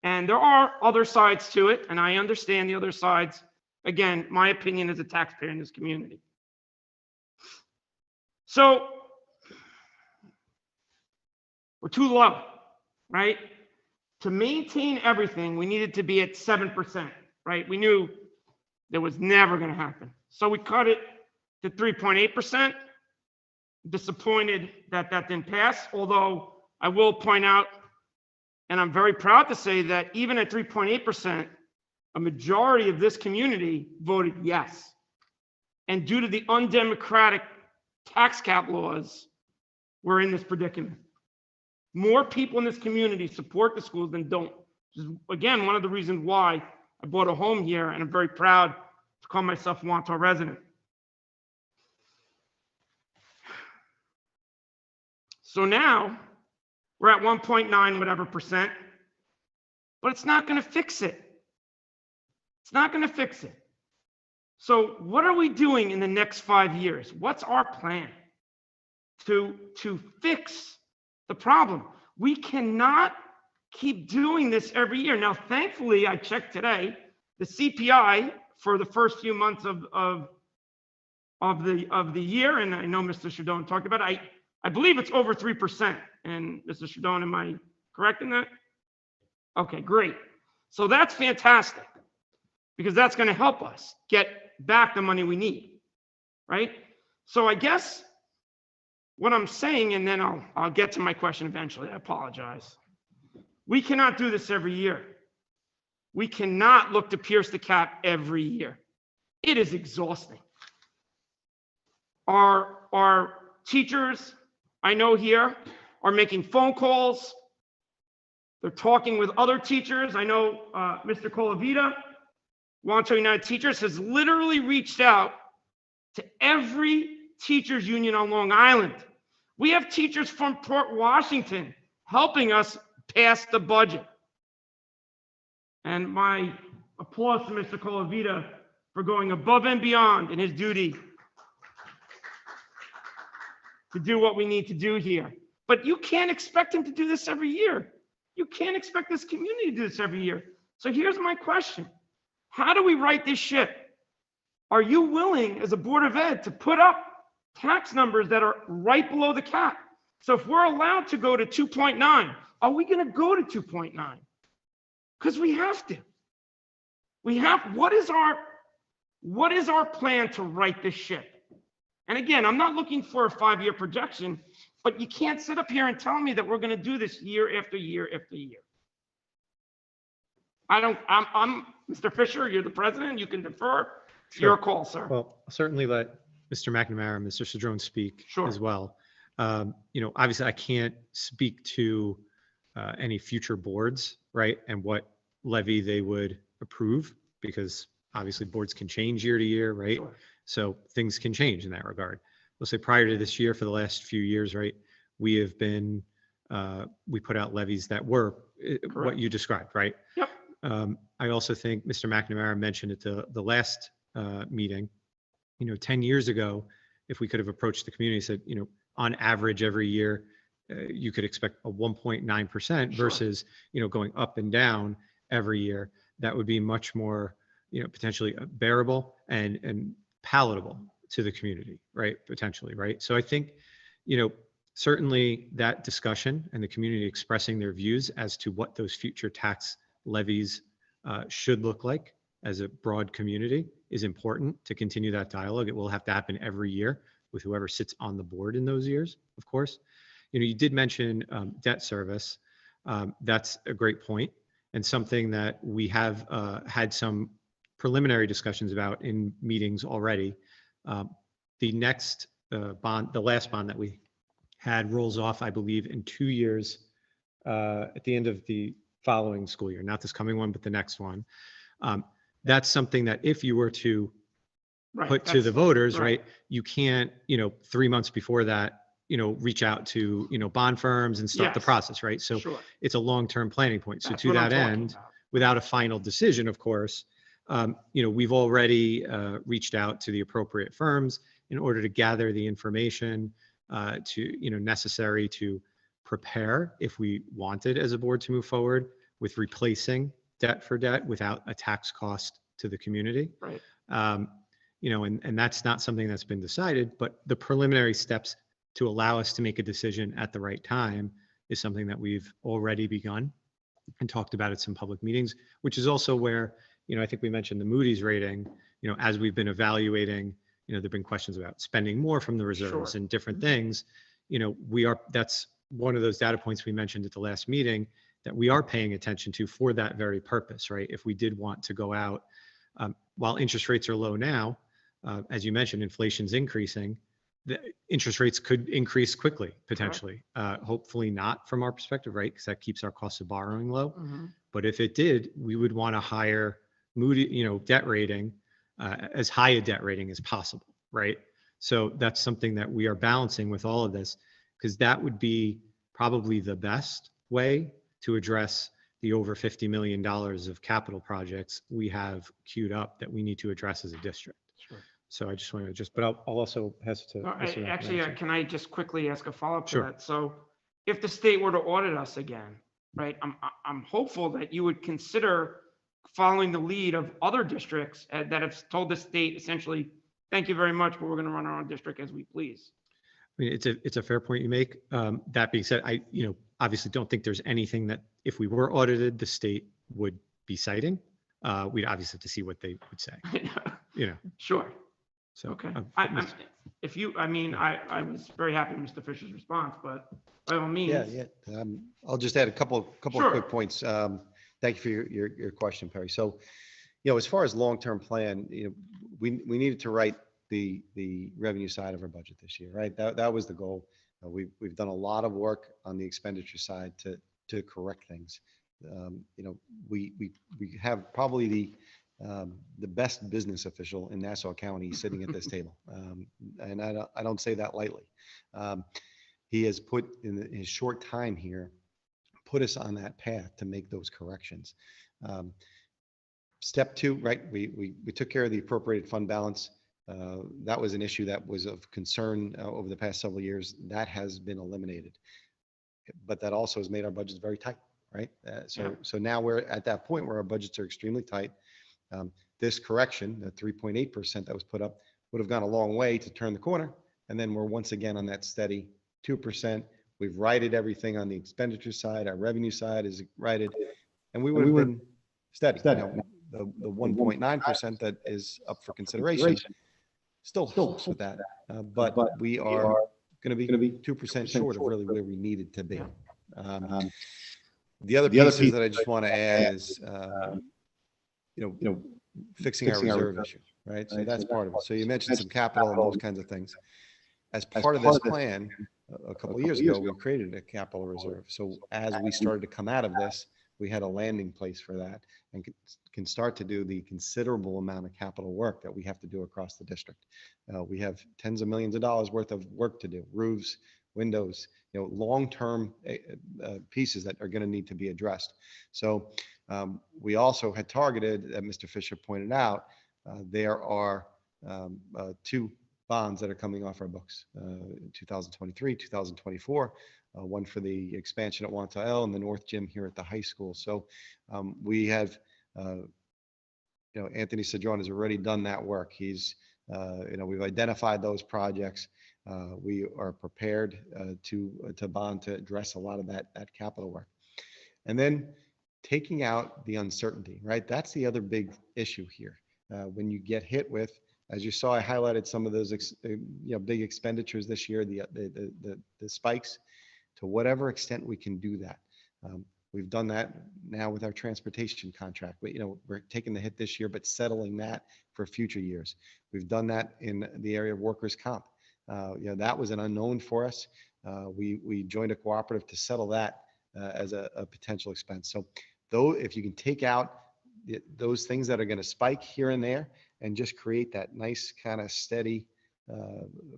and there are other sides to it, and I understand the other sides. Again, my opinion as a taxpayer in this community. So we're too low, right? To maintain everything, we needed to be at 7%, right? We knew that was never going to happen. So we cut it to 3.8%. Disappointed that that didn't pass, although I will point out, and I'm very proud to say that even at 3.8%, a majority of this community voted yes. And due to the undemocratic tax cap laws, we're in this predicament. More people in this community support the schools than don't. Which is, again, one of the reasons why I bought a home here, and I'm very proud to call myself a Wantagh resident. So now we're at 1.9 whatever percent, but it's not going to fix it. It's not going to fix it. So what are we doing in the next 5 years? What's our plan to fix the problem? We cannot keep doing this every year. Now, thankfully, I checked today, the CPI for the first few months of the year, and I know Mr. Shadone talked about it. I believe it's over 3%. And Mr. Shadone, am I correct in that? Okay, great. So that's fantastic, because that's going to help us get back the money we need, right? So I guess what I'm saying, and then I'll get to my question eventually, I apologize. We cannot do this every year. We cannot look to pierce the cap every year. It is exhausting. Our teachers, I know here, are making phone calls. They're talking with other teachers. I know Mr. Colavita, Wantagh United Teachers, has literally reached out to every teachers union on Long Island. We have teachers from Port Washington helping us pass the budget. And my applause to Mr. Colavita for going above and beyond in his duty to do what we need to do here. But you can't expect him to do this every year. You can't expect this community to do this every year. So here's my question. How do we right this ship? Are you willing as a Board of Ed to put up tax numbers that are right below the cap. So if we're allowed to go to 2.9, are we going to go to 2.9? Because we have to. What is our plan to right this ship? And again, I'm not looking for a 5-year projection, but you can't sit up here and tell me that we're going to do this year after year after year. I'm Mr. Fisher, you're the president, you can defer. It's your call, sir. Well, I'll certainly let Mr. McNamara and Mr. Cedrone speak Sure. as well. Obviously I can't speak to any future boards, right? And what levy they would approve, because obviously boards can change year to year, right? Sure. So things can change in that regard. We'll say prior to this year, for the last few years, right, we have been, we put out levies that were what Correct. you described, right? Yep. I also think Mr. McNamara mentioned at the last meeting, 10 years ago, if we could have approached the community and said, on average every year, you could expect a 1.9% Sure. versus, going up and down every year, that would be much more, potentially bearable and palatable to the community, right? Potentially, right? So I think, certainly that discussion and the community expressing their views as to what those future tax levies should look like as a broad community is important to continue that dialogue. It will have to happen every year with whoever sits on the board in those years, of course. You did mention debt service. That's a great point and something that we have had some preliminary discussions about in meetings already. The next bond, the last bond that we had rolls off, I believe, in 2 years at the end of the following school year, not this coming one, but the next one. That's something that if you were to Right, put to the voters, right. right, you can't, 3 months before that, reach out to, bond firms and start the Yes. process, right? So Sure. it's a long-term planning point. So That's to what I'm that talking end, about. without a final decision, of course, we've already reached out to the appropriate firms in order to gather the information necessary to prepare if we wanted as a board to move forward with replacing debt for debt without a tax cost to the community. Right. And that's not something that's been decided, but the preliminary steps to allow us to make a decision at the right time is something that we've already begun and talked about at some public meetings, which is also where, I think we mentioned the Moody's rating, as we've been evaluating, there've been questions about spending more from the reserves Sure. and different things. That's one of those data points we mentioned at the last meeting that we are paying attention to for that very purpose, right? If we did want to go out, while interest rates are low now, as you mentioned, inflation's increasing, the interest rates could increase quickly, potentially. Hopefully not from our perspective, right? Because that keeps our cost of borrowing low. Mhm. But if it did, we would want a higher Moody, debt rating, as high a debt rating as possible, right? So that's something that we are balancing with all of this, because that would be probably the best way to address the over $50 million of capital projects we have queued up that we need to address as a district. Sure. So I just wanted to but I'll also has to. Actually, can I just quickly ask a follow-up to Sure. that? So if the state were to audit us again, right, I'm hopeful that you would consider following the lead of other districts that have told the state essentially, thank you very much, but we're going to run our own district as we please. I mean, it's a fair point you make. That being said, I obviously don't think there's anything that if we were audited, the state would be citing. We'd obviously have to see what they would say. Sure. So Okay. I was very happy with Mr. Fisher's response, but by all means. Yeah. I'll just add a couple Sure. of quick points. Thank you for your question, Perry. So, as far as long-term plan, we needed to write the revenue side of our budget this year, right? That was the goal. We've done a lot of work on the expenditure side to correct things. We have probably the best business official in Nassau County sitting at this table, and I don't say that lightly. He has put in his short time here, put us on that path to make those corrections. Step two, right? We took care of the appropriated fund balance. That was an issue that was of concern over the past several years. That has been eliminated, but that also has made our budgets very tight, right? So now we're at that point where our budgets are extremely tight. This correction, the 3.8% that was put up, would have gone a long way to turn the corner And then we're once again on that steady 2%. We've righted everything on the expenditure side. Our revenue side is righted. And we would have been steady. You know, the 1.9% that is up for consideration still helps with that. But we are going to be 2% short of really where we needed to be. The other pieces that I just want to add is, fixing our reserve issue, right? So that's part of it. So you mentioned some capital and those kinds of things. As part of this plan, a couple of years ago, we created a capital reserve. So as we started to come out of this, we had a landing place for that and can start to do the considerable amount of capital work that we have to do across the district. We have tens of millions of dollars worth of work to do, roofs, windows, long-term pieces that are going to need to be addressed. So we also had targeted, as Mr. Fisher pointed out, there are 2 bonds that are coming off our books, 2023, 2024, one for the expansion at Wantail and the North Gym here at the high school. So we have, Anthony Cedrone has already done that work. He's, we've identified those projects. We are prepared to bond to address a lot of that capital work. And then taking out the uncertainty, right? That's the other big issue here. When you get hit with, as you saw, I highlighted some of those big expenditures this year, the spikes. To whatever extent we can do that. We've done that now with our transportation contract. We're taking the hit this year, but settling that for future years. We've done that in the area of workers' comp. That was an unknown for us. We joined a cooperative to settle that as a potential expense. So though, if you can take out those things that are going to spike here and there and just create that nice kind of steady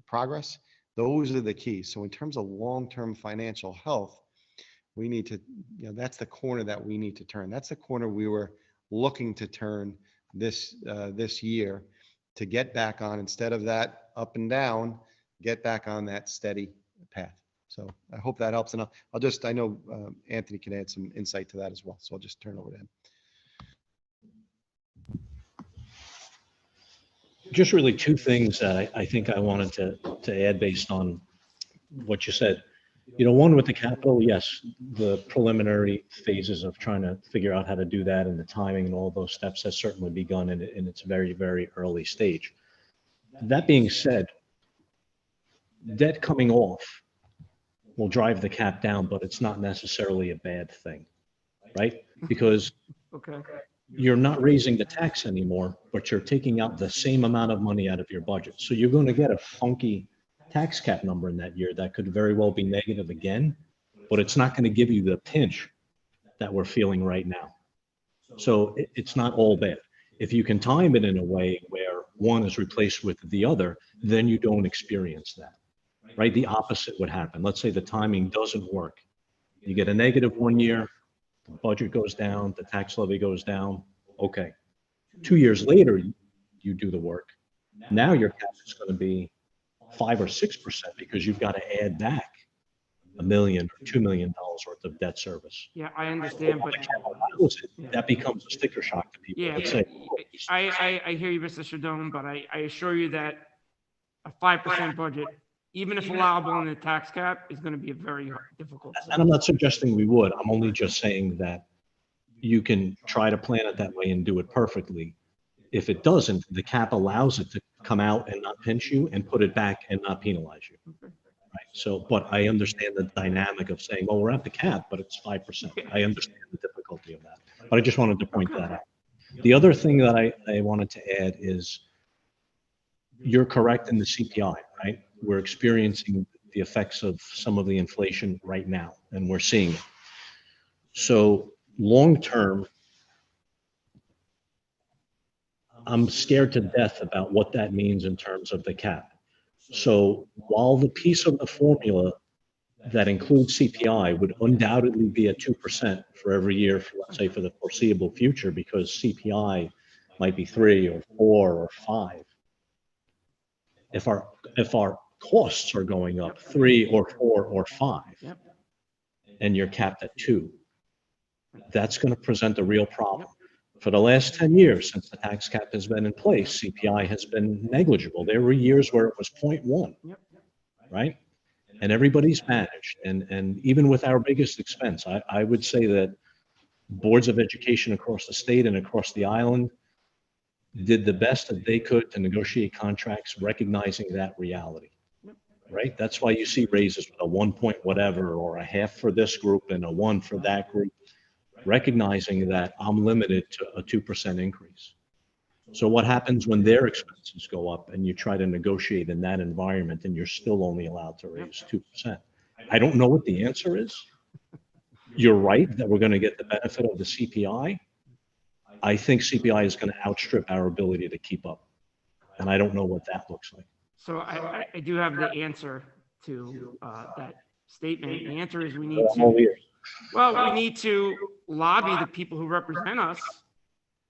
progress, those are the keys. So in terms of long-term financial health, we need to, that's the corner that we need to turn. That's the corner we were looking to turn this year to get back on, instead of that up and down, get back on that steady path. So I hope that helps. And I know Anthony can add some insight to that as well. So I'll just turn over to him. Just really 2 things that I think I wanted to add based on what you said. One with the capital, yes, the preliminary phases of trying to figure out how to do that and the timing and all those steps has certainly begun in its very, very early stage. That being said, debt coming off will drive the cap down, but it's not necessarily a bad thing, right? Because you're not raising the tax anymore, but you're taking out the same amount of money out of your budget. So you're going to get a funky tax cap number in that year that could very well be negative again, but it's not going to give you the pinch that we're feeling right now. So it's not all bad. If you can time it in a way where one is replaced with the other, then you don't experience that, right? The opposite would happen. Let's say the timing doesn't work. You get a negative one year, the budget goes down, the tax levy goes down. Okay. 2 years later, you do the work. Now your cap is going to be 5 or 6% because you've got to add back $1 million or $2 million worth of debt service. Yeah, I understand, but that becomes a sticker shock to people. Yeah, I hear you, Mr. Cedrone, but I assure you that a 5% budget, even if allowable in the tax cap, is going to be a very difficult. And I'm not suggesting we would. I'm only just saying that you can try to plan it that way and do it perfectly. If it doesn't, the cap allows it to come out and not pinch you and put it back and not penalize you. Okay. Right. So, but I understand the dynamic of saying, well, we're at the cap, but it's 5%. I understand the difficulty of that, but I just wanted to point that out. The other thing that I wanted to add is you're correct in the CPI, right? We're experiencing the effects of some of the inflation right now, and we're seeing it. So long-term, I'm scared to death about what that means in terms of the cap. So while the piece of the formula that includes CPI would undoubtedly be at 2% for every year, for, let's say, for the foreseeable future, because CPI might be 3 or 4 or 5. If our costs are going up 3 or 4 or 5, and you're capped at 2, that's going to present a real problem. For the last 10 years, since the tax cap has been in place, CPI has been negligible. There were years where it was 0.1. right? And everybody's managed. And even with our biggest expense, I would say that boards of education across the state and across the island did the best that they could to negotiate contracts, recognizing that reality, right? That's why you see raises with a 1 point whatever, or a half for this group and a 1 for that group, recognizing that I'm limited to a 2% increase. So what happens when their expenses go up and you try to negotiate in that environment and you're still only allowed to raise 2%? I don't know what the answer is. You're right that we're going to get the benefit of the CPI. I think CPI is going to outstrip our ability to keep up. And I don't know what that looks like. So I do have the answer to that statement. The answer is we need to, well, we need to lobby the people who represent us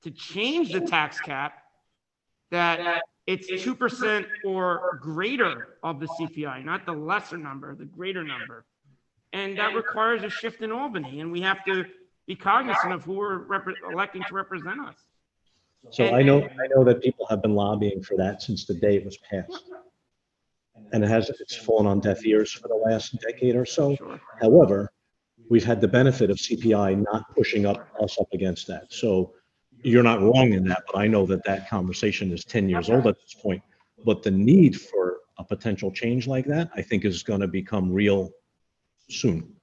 to change the tax cap, that it's 2% or greater of the CPI, not the lesser number, the greater number. And that requires a shift in Albany, and we have to be cognizant of who we're electing to represent us. So I know that people have been lobbying for that since the day it was passed. And it's fallen on deaf ears for the last decade or so. Sure. However, we've had the benefit of CPI not pushing us up against that. So you're not wrong in that, but I know that conversation is 10 years old at this point. But the need for a potential change like that, I think, is going to become real soon.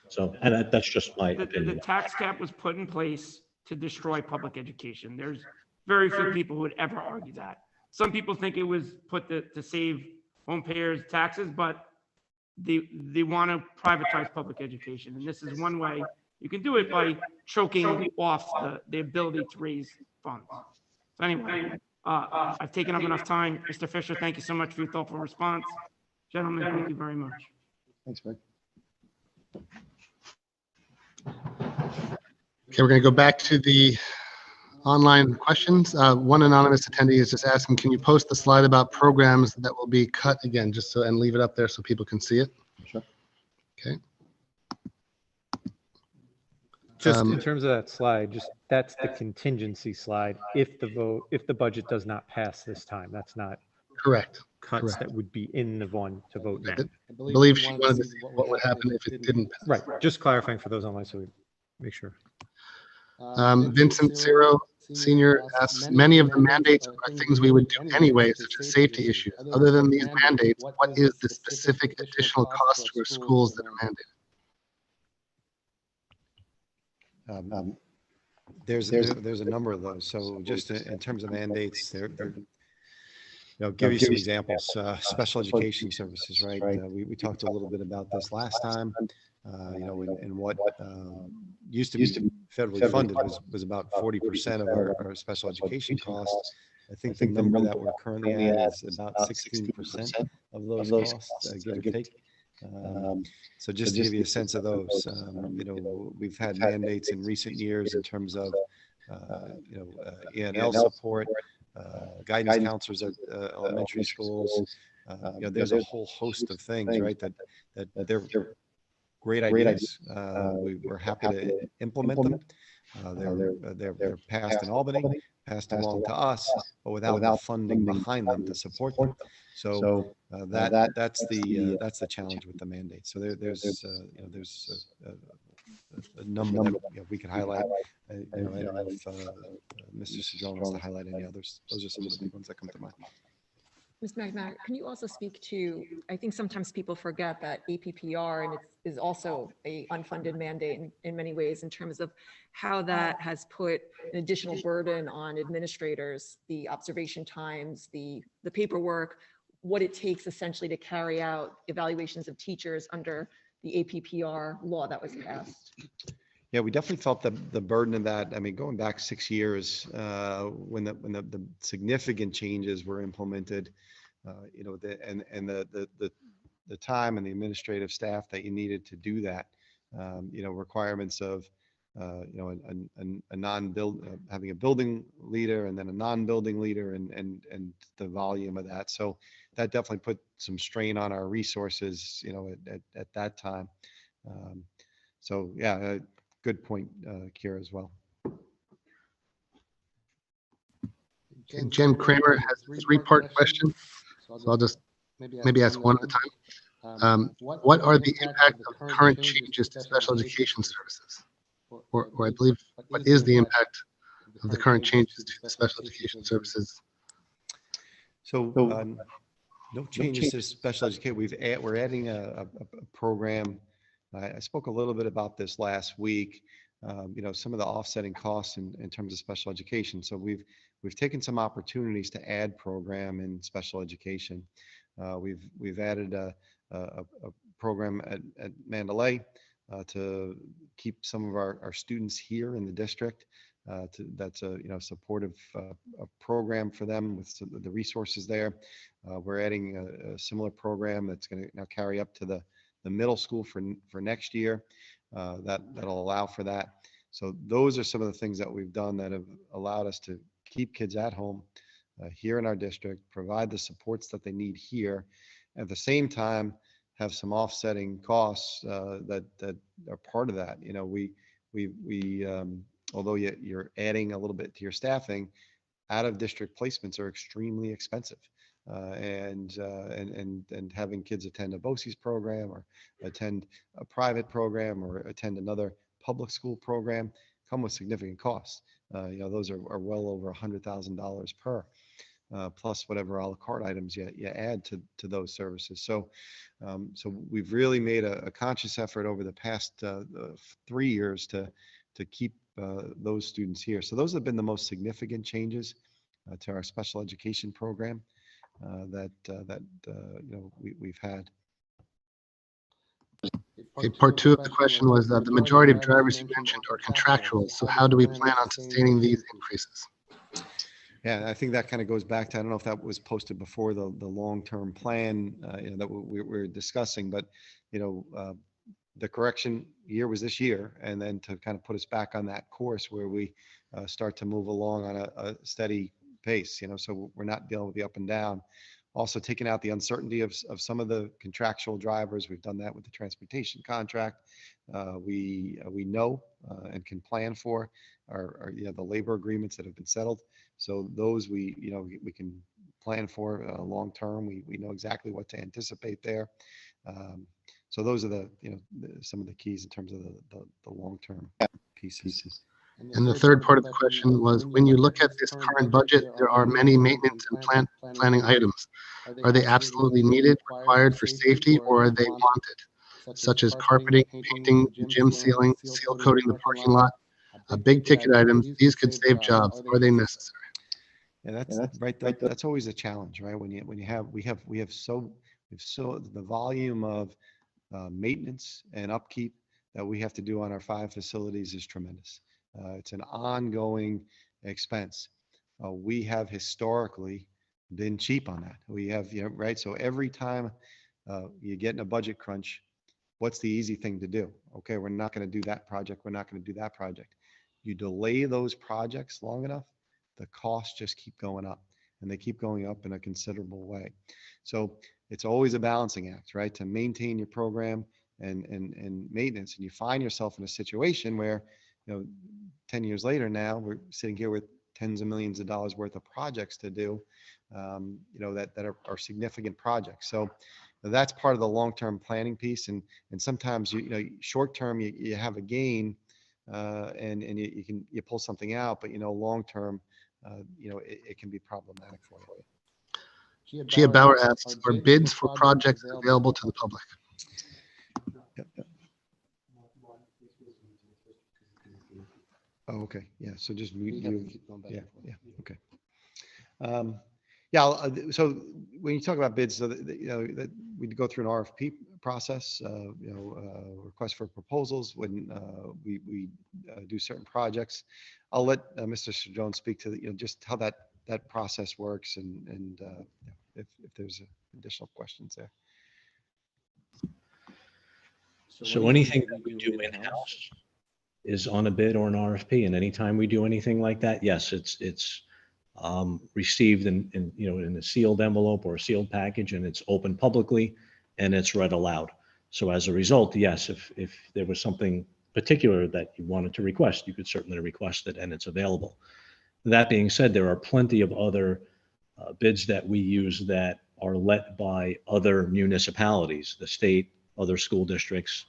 So, and that's just my opinion. The tax cap was put in place to destroy public education. There's very few people who would ever argue that. Some people think it was put to save home payers taxes, but they want to privatize public education. And this is one way you can do it, by choking off the ability to raise funds. So anyway, I've taken up enough time. Mr. Fisher, thank you so much for your thoughtful response. Gentlemen, thank you very much. Thanks, Mike. Okay, we're going to go back to the online questions. One anonymous attendee is just asking, can you post the slide about programs that will be cut again, just so, and leave it up there so people can see it? Sure. Okay. Just in terms of that slide, that's the contingency slide. If the budget does not pass this time, that's not Correct. cuts Correct. that would be in the one to vote now. I believe she wanted to see what would happen if it didn't pass. Right, just clarifying for those online so we make sure. Vincent Ciro Senior asks, many of the mandates are things we would do anyway, such as safety issues. Other than these mandates, what is the specific additional cost to our schools that are mandated? There's a number of those. So just in terms of mandates, give you some examples. Special education services, right? We talked a little bit about this last time. And what used to be federally funded was about 40% of our special education costs. I think the number that we're currently at is about 16% of those costs, give or take. So just to give you a sense of those, we've had mandates in recent years in terms of, E&L support, guidance counselors at elementary schools. There's a whole host of things, right, that they're great ideas. We're happy to implement them. They're passed in Albany, passed along to us, but without the funding behind them to support them. So that's the challenge with the mandate. So there's a number that we could highlight. I don't know if Mr. Cedrone wants to highlight any others. Those are some of the big ones that come to mind. Ms. McNair, can you also speak to, I think sometimes people forget that APPR and it is also a unfunded mandate in many ways in terms of how that has put an additional burden on administrators, the observation times, the paperwork, what it takes essentially to carry out evaluations of teachers under the APPR law that was passed. Yeah, we definitely felt the burden of that. I mean, going back 6 years, when the significant changes were implemented, the time and the administrative staff that you needed to do that, requirements of, a non-build, having a building leader and then a non-building leader and the volume of that. So that definitely put some strain on our resources, at that time. So yeah, good point, Kira, as well. Jen Kramer has a 3-part question. So I'll just maybe ask one at a time. What are the impact of current changes to special education services? Or I believe, what is the impact of the current changes to the special education services? So no changes to special education. We're adding a program. I spoke a little bit about this last week. Some of the offsetting costs in terms of special education. So we've taken some opportunities to add program in special education. We've added a program at Mandalay to keep some of our students here in the district. That's a supportive program for them with the resources there. We're adding a similar program that's going to now carry up to the middle school for next year. That'll allow for that. So those are some of the things that we've done that have allowed us to keep kids at home here in our district, provide the supports that they need here, at the same time have some offsetting costs that are part of that. Although you're adding a little bit to your staffing, out of district placements are extremely expensive. And having kids attend a BOCES program or attend a private program or attend another public school program come with significant costs. Those are well over $100,000 per, plus whatever a la carte items you add to those services. So we've really made a conscious effort over the past 3 years to keep those students here. So those have been the most significant changes to our special education program that we've had. Okay, part two of the question was that the majority of drivers you mentioned are contractual. So how do we plan on sustaining these increases? Yeah, I think that kind of goes back to, I don't know if that was posted before the long-term plan that we're discussing, but the correction year was this year, and then to kind of put us back on that course where we start to move along on a steady pace, so we're not dealing with the up and down. Also taking out the uncertainty of some of the contractual drivers. We've done that with the transportation contract. We know and can plan for our the labor agreements that have been settled. So those we can plan for long term. We know exactly what to anticipate there. So those are some of the keys in terms of the long term pieces. And the third part of the question was, when you look at this current budget, there are many maintenance and planning items. Are they absolutely needed, required for safety, or are they wanted? Such as carpeting, painting, gym ceiling, seal coating the parking lot, big ticket items. These could save jobs. Are they necessary? Yeah, that's right. That's always a challenge, right? We have so the volume of maintenance and upkeep that we have to do on our 5 facilities is tremendous. It's an ongoing expense. We have historically been cheap on that. We have, right? So every time you get in a budget crunch, what's the easy thing to do? Okay, we're not going to do that project. We're not going to do that project. You delay those projects long enough, the costs just keep going up, and they keep going up in a considerable way. So it's always a balancing act, right? To maintain your program and maintenance. And you find yourself in a situation where, 10 years later now, we're sitting here with tens of millions of dollars worth of projects to do, that are significant projects. So that's part of the long-term planning piece. And sometimes, short-term, you have a gain and you pull something out, but, long-term, it can be problematic for you. Gia Bauer asks, are bids for projects available to the public? Yep. Oh, okay. Yeah. So just you. Yeah. Okay. So when you talk about bids, so that we go through an RFP process, request for proposals when we do certain projects. I'll let Mr. Sir Jones speak to just how that process works and if there's additional questions there. So anything that we do in-house is on a bid or an RFP, and anytime we do anything like that, yes, it's received in a sealed envelope or a sealed package, and it's open publicly and it's read aloud. So as a result, yes, if there was something particular that you wanted to request, you could certainly request it, and it's available. That being said, there are plenty of other bids that we use that are let by other municipalities, the state, other school districts,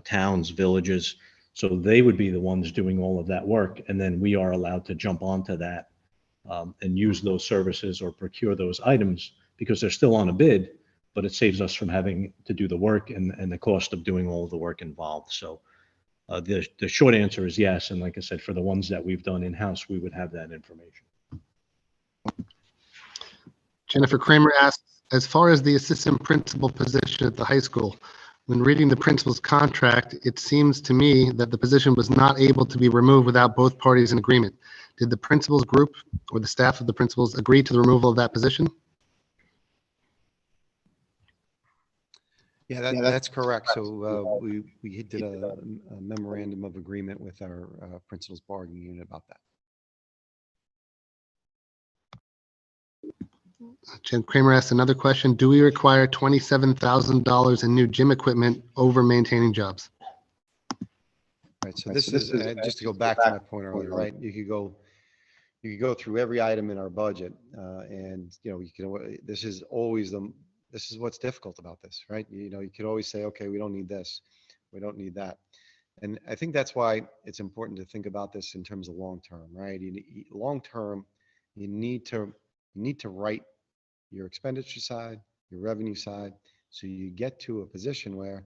towns, villages. So they would be the ones doing all of that work. And then we are allowed to jump onto that and use those services or procure those items because they're still on a bid, but it saves us from having to do the work and the cost of doing all of the work involved. So the short answer is yes. And like I said, for the ones that we've done in-house, we would have that information. Jennifer Kramer asks, as far as the assistant principal position at the high school, when reading the principal's contract, it seems to me that the position was not able to be removed without both parties in agreement. Did the principal's group or the staff of the principals agree to the removal of that position? Yeah, that's correct. So we did a memorandum of agreement with our principals bargaining unit about that. Jen Kramer asked another question. Do we require $27,000 in new gym equipment over maintaining jobs? Right. So this is just to go back to my point earlier, right? You could go through every item in our budget, and this is always this is what's difficult about this, right? You could always say, okay, we don't need this, we don't need that, and I think that's why it's important to think about this in terms of long term, right? Long term, you need to write your expenditure side, your revenue side, so you get to a position where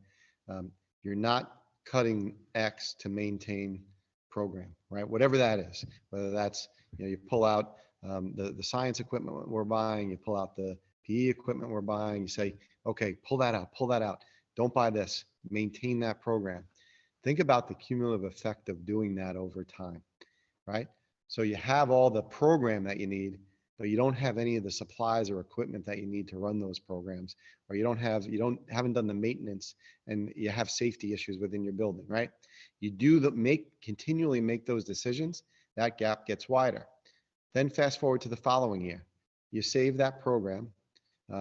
you're not cutting X to maintain program, right? Whatever that is, whether that's, you pull out the science equipment we're buying, you pull out the PE equipment we're buying, you say, okay, pull that out. Don't buy this, maintain that program. Think about the cumulative effect of doing that over time, right? So you have all the program that you need, but you don't have any of the supplies or equipment that you need to run those programs, or you haven't done the maintenance, and you have safety issues within your building, right? You continually make those decisions, that gap gets wider. Then fast forward to the following year, you save that program,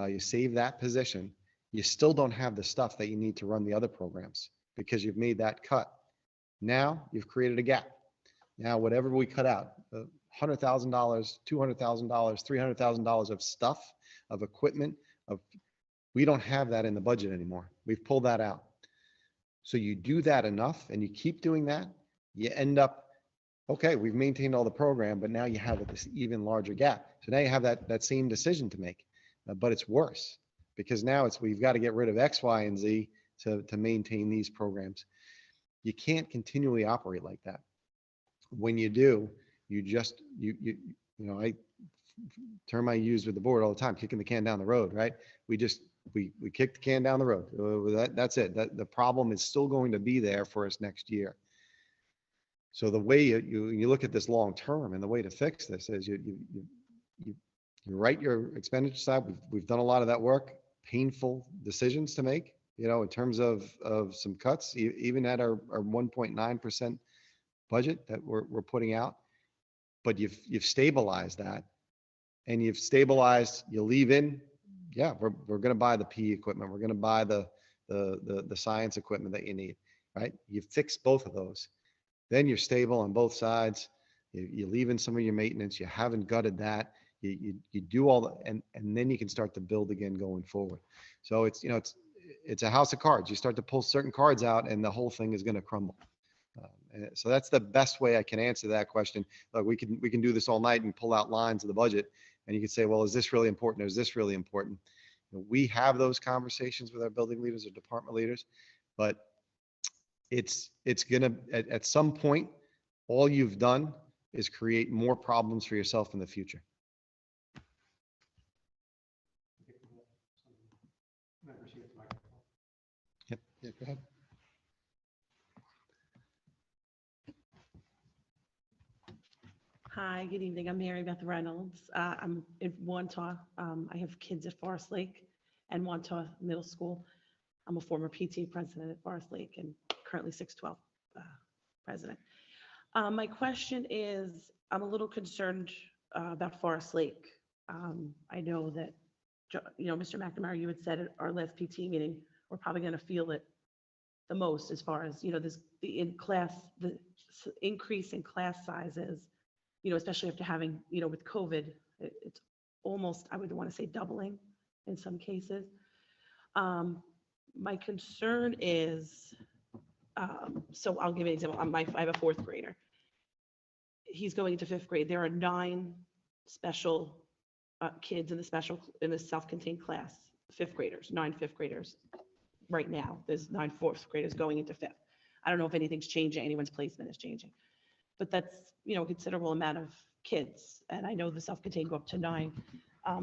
you save that position, you still don't have the stuff that you need to run the other programs because you've made that cut. Now you've created a gap. Now, whatever we cut out, $100,000, $200,000, $300,000 of stuff, of equipment, we don't have that in the budget anymore. We've pulled that out. So you do that enough and you keep doing that, you end up, okay, we've maintained all the program, but now you have this even larger gap. So now you have that same decision to make, but it's worse because now we've got to get rid of X, Y, and Z to maintain these programs. You can't continually operate like that. When you do, I term I use with the board all the time, kicking the can down the road, right? We kick the can down the road. That's it. The problem is still going to be there for us next year. So the way you look at this long term, and the way to fix this is you write your expenditure side. We've done a lot of that work, painful decisions to make, in terms of some cuts, even at our 1.9% budget that we're putting out. But you've stabilized that, and you leave in, yeah, we're going to buy the PE equipment, we're going to buy the science equipment that you need, right? You fix both of those, then you're stable on both sides. You leave in some of your maintenance, you haven't gutted that, you do all the, and then you can start to build again going forward. So it's a house of cards. You start to pull certain cards out and the whole thing is going to crumble. So that's the best way I can answer that question. Look, we can do this all night and pull out lines of the budget, and you can say, well, is this really important, or is this really important? We have those conversations with our building leaders or department leaders, but it's gonna at some point, all you've done is create more problems for yourself in the future. Yep. Yeah, go ahead. Hi, good evening. I'm Mary Beth Reynolds. I'm in Wantagh. I have kids at Forest Lake and Wantagh Middle School. I'm a former PTA president at Forest Lake and currently 612 president. My question is, I'm a little concerned about Forest Lake. I know that, Mr. McNamara, you had said at our last PT meeting, we're probably going to feel it the most as far as, the increase in class sizes, especially after having, with COVID, it's almost, I would want to say doubling in some cases. My concern is, so I'll give you an example. I have a fourth grader. He's going into fifth grade. There are 9 special kids in the self-contained class, fifth graders, 9 fifth graders. Right now, there's 9 fourth graders going into fifth. I don't know if anything's changing, anyone's placement is changing, but that's, a considerable amount of kids. And I know the self-contained go up to 9.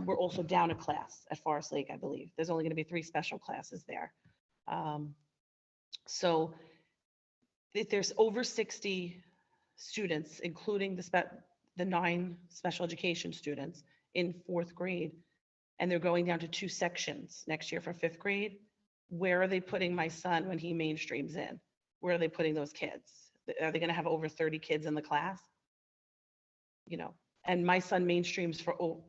We're also down a class at Forest Lake, I believe. There's only going to be 3 special classes there. So if there's over 60 students, including the 9 special education students in fourth grade, and they're going down to 2 sections next year for fifth grade, where are they putting my son when he mainstreams in? Where are they putting those kids? Are they going to have over 30 kids in the class? And my son mainstreams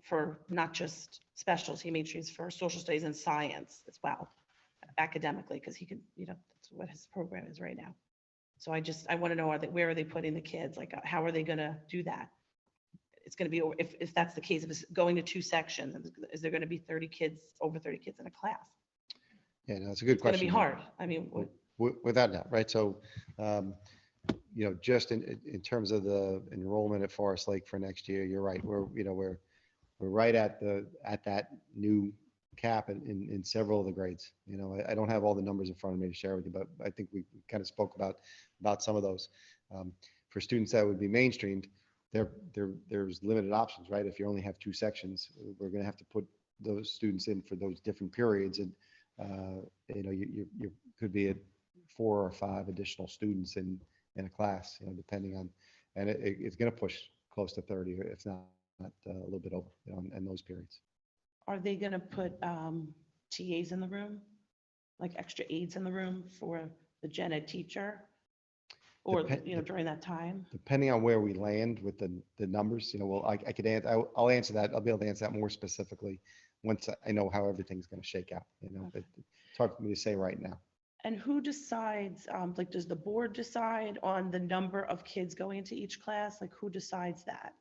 for not just specials, he mainstreams for social studies and science as well, academically, because he can, that's what his program is right now. So I want to know, where are they putting the kids? Like, how are they going to do that? It's going to be, if that's the case, if it's going to 2 sections, is there going to be over 30 kids in a class? Yeah, no, it's a good It's going to question. be hard. I mean, Without that, right? So, just in terms of the enrollment at Forest Lake for next year, you're right. We're right at that new cap in several of the grades. I don't have all the numbers in front of me to share with you, but I think we kind of spoke about some of those. For students that would be mainstreamed, there's limited options, right? If you only have 2 sections, we're going to have to put those students in for those different periods, and you could be at 4 or 5 additional students in a class, depending on, and it's going to push close to 30, if not a little bit over, in those periods. are they going to put TAs in the room, like extra aides in the room for the gen ed teacher? Or, during that time? Depending on where we land with the numbers, I'll answer that. I'll be able to answer that more specifically once I know how everything's going to shake out, but it's hard for me to say right now. And who decides, does the board decide on the number of kids going into each class? Like, who decides that?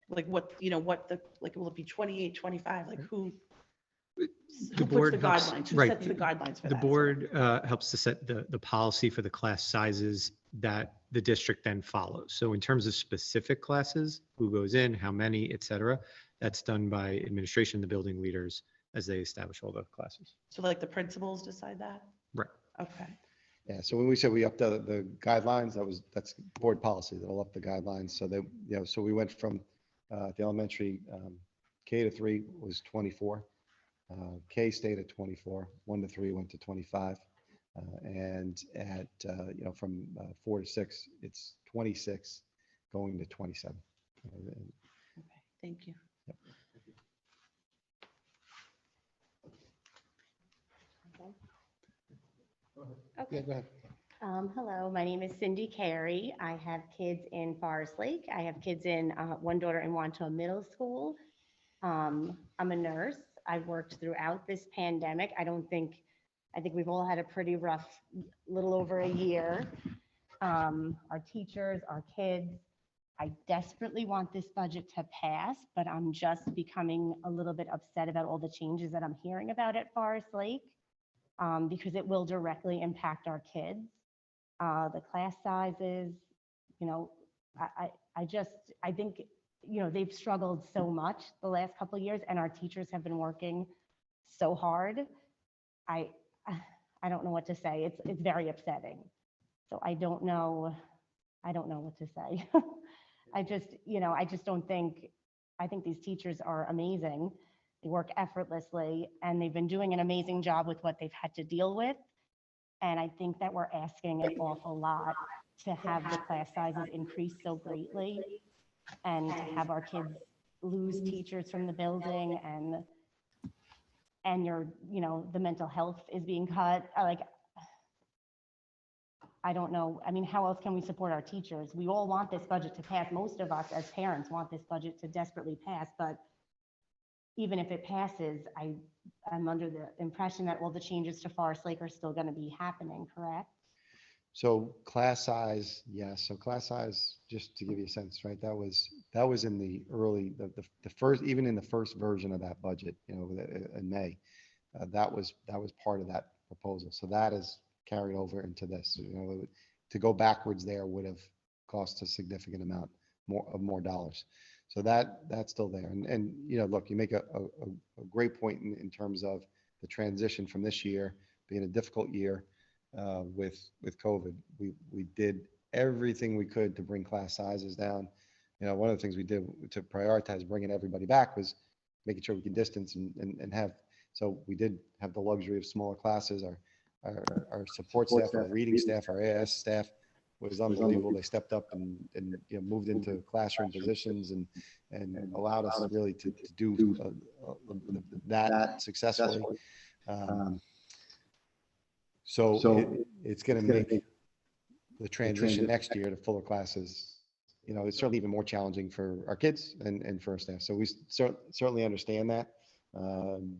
Like, will it be 28, 25? Like, who puts board the helps- guidelines? Who right. sets the guidelines for that? The board helps to set the policy for the class sizes that the district then follows. So in terms of specific classes, who goes in, how many, et cetera, that's done by administration, the building leaders, as they establish all the classes. So like the principals decide that? Right. Okay. Yeah, so when we said we upped the guidelines, that's board policy. They'll up the guidelines. So so we went from the elementary K to 3 was 24. K stayed at 24. 1 to 3 went to 25. And at from 4 to 6, it's 26 going to 27. Okay. Thank you. Yep. Yeah, go ahead. Hello, my name is Cindy Carey. I have kids in Forest Lake. I have kids in one daughter in Wanto Middle School. I'm a nurse. I've worked throughout this pandemic. I think we've all had a pretty rough little over a year. Our teachers, our kids. I desperately want this budget to pass, but I'm just becoming a little bit upset about all the changes that I'm hearing about at Forest Lake. Because it will directly impact our kids. The class sizes, I think, they've struggled so much the last couple of years, and our teachers have been working so hard. I don't know what to say. It's very upsetting. So I don't know what to say. I just don't think, I think these teachers are amazing. They work effortlessly, and they've been doing an amazing job with what they've had to deal with. And I think that we're asking an awful lot to have the class sizes increase so greatly, and to have our kids lose teachers from the building, and the mental health is being cut. I don't know. I mean, how else can we support our teachers? We all want this budget to pass. Most of us as parents want this budget to desperately pass, but even if it passes, I'm under the impression that all the changes to Forest Lake are still going to be happening, correct? So class size, yes. So class size, just to give you a sense, right? That was in the early, the first, even in the first version of that budget, in May, that was part of that proposal. So that is carried over into this. To go backwards there would have cost a significant amount more dollars. So that's still there. And look, you make a great point in terms of the transition from this year being a difficult year with COVID. We did everything we could to bring class sizes down. One of the things we did to prioritize bringing everybody back was making sure we can distance and have. So we did have the luxury of smaller classes. Our support staff, our reading staff, our AS staff was unbelievable. They stepped up and moved into classroom positions and allowed us really to do that successfully. So it's going to make the transition next year to fuller classes, it's certainly even more challenging for our kids and for our staff. So we certainly understand that,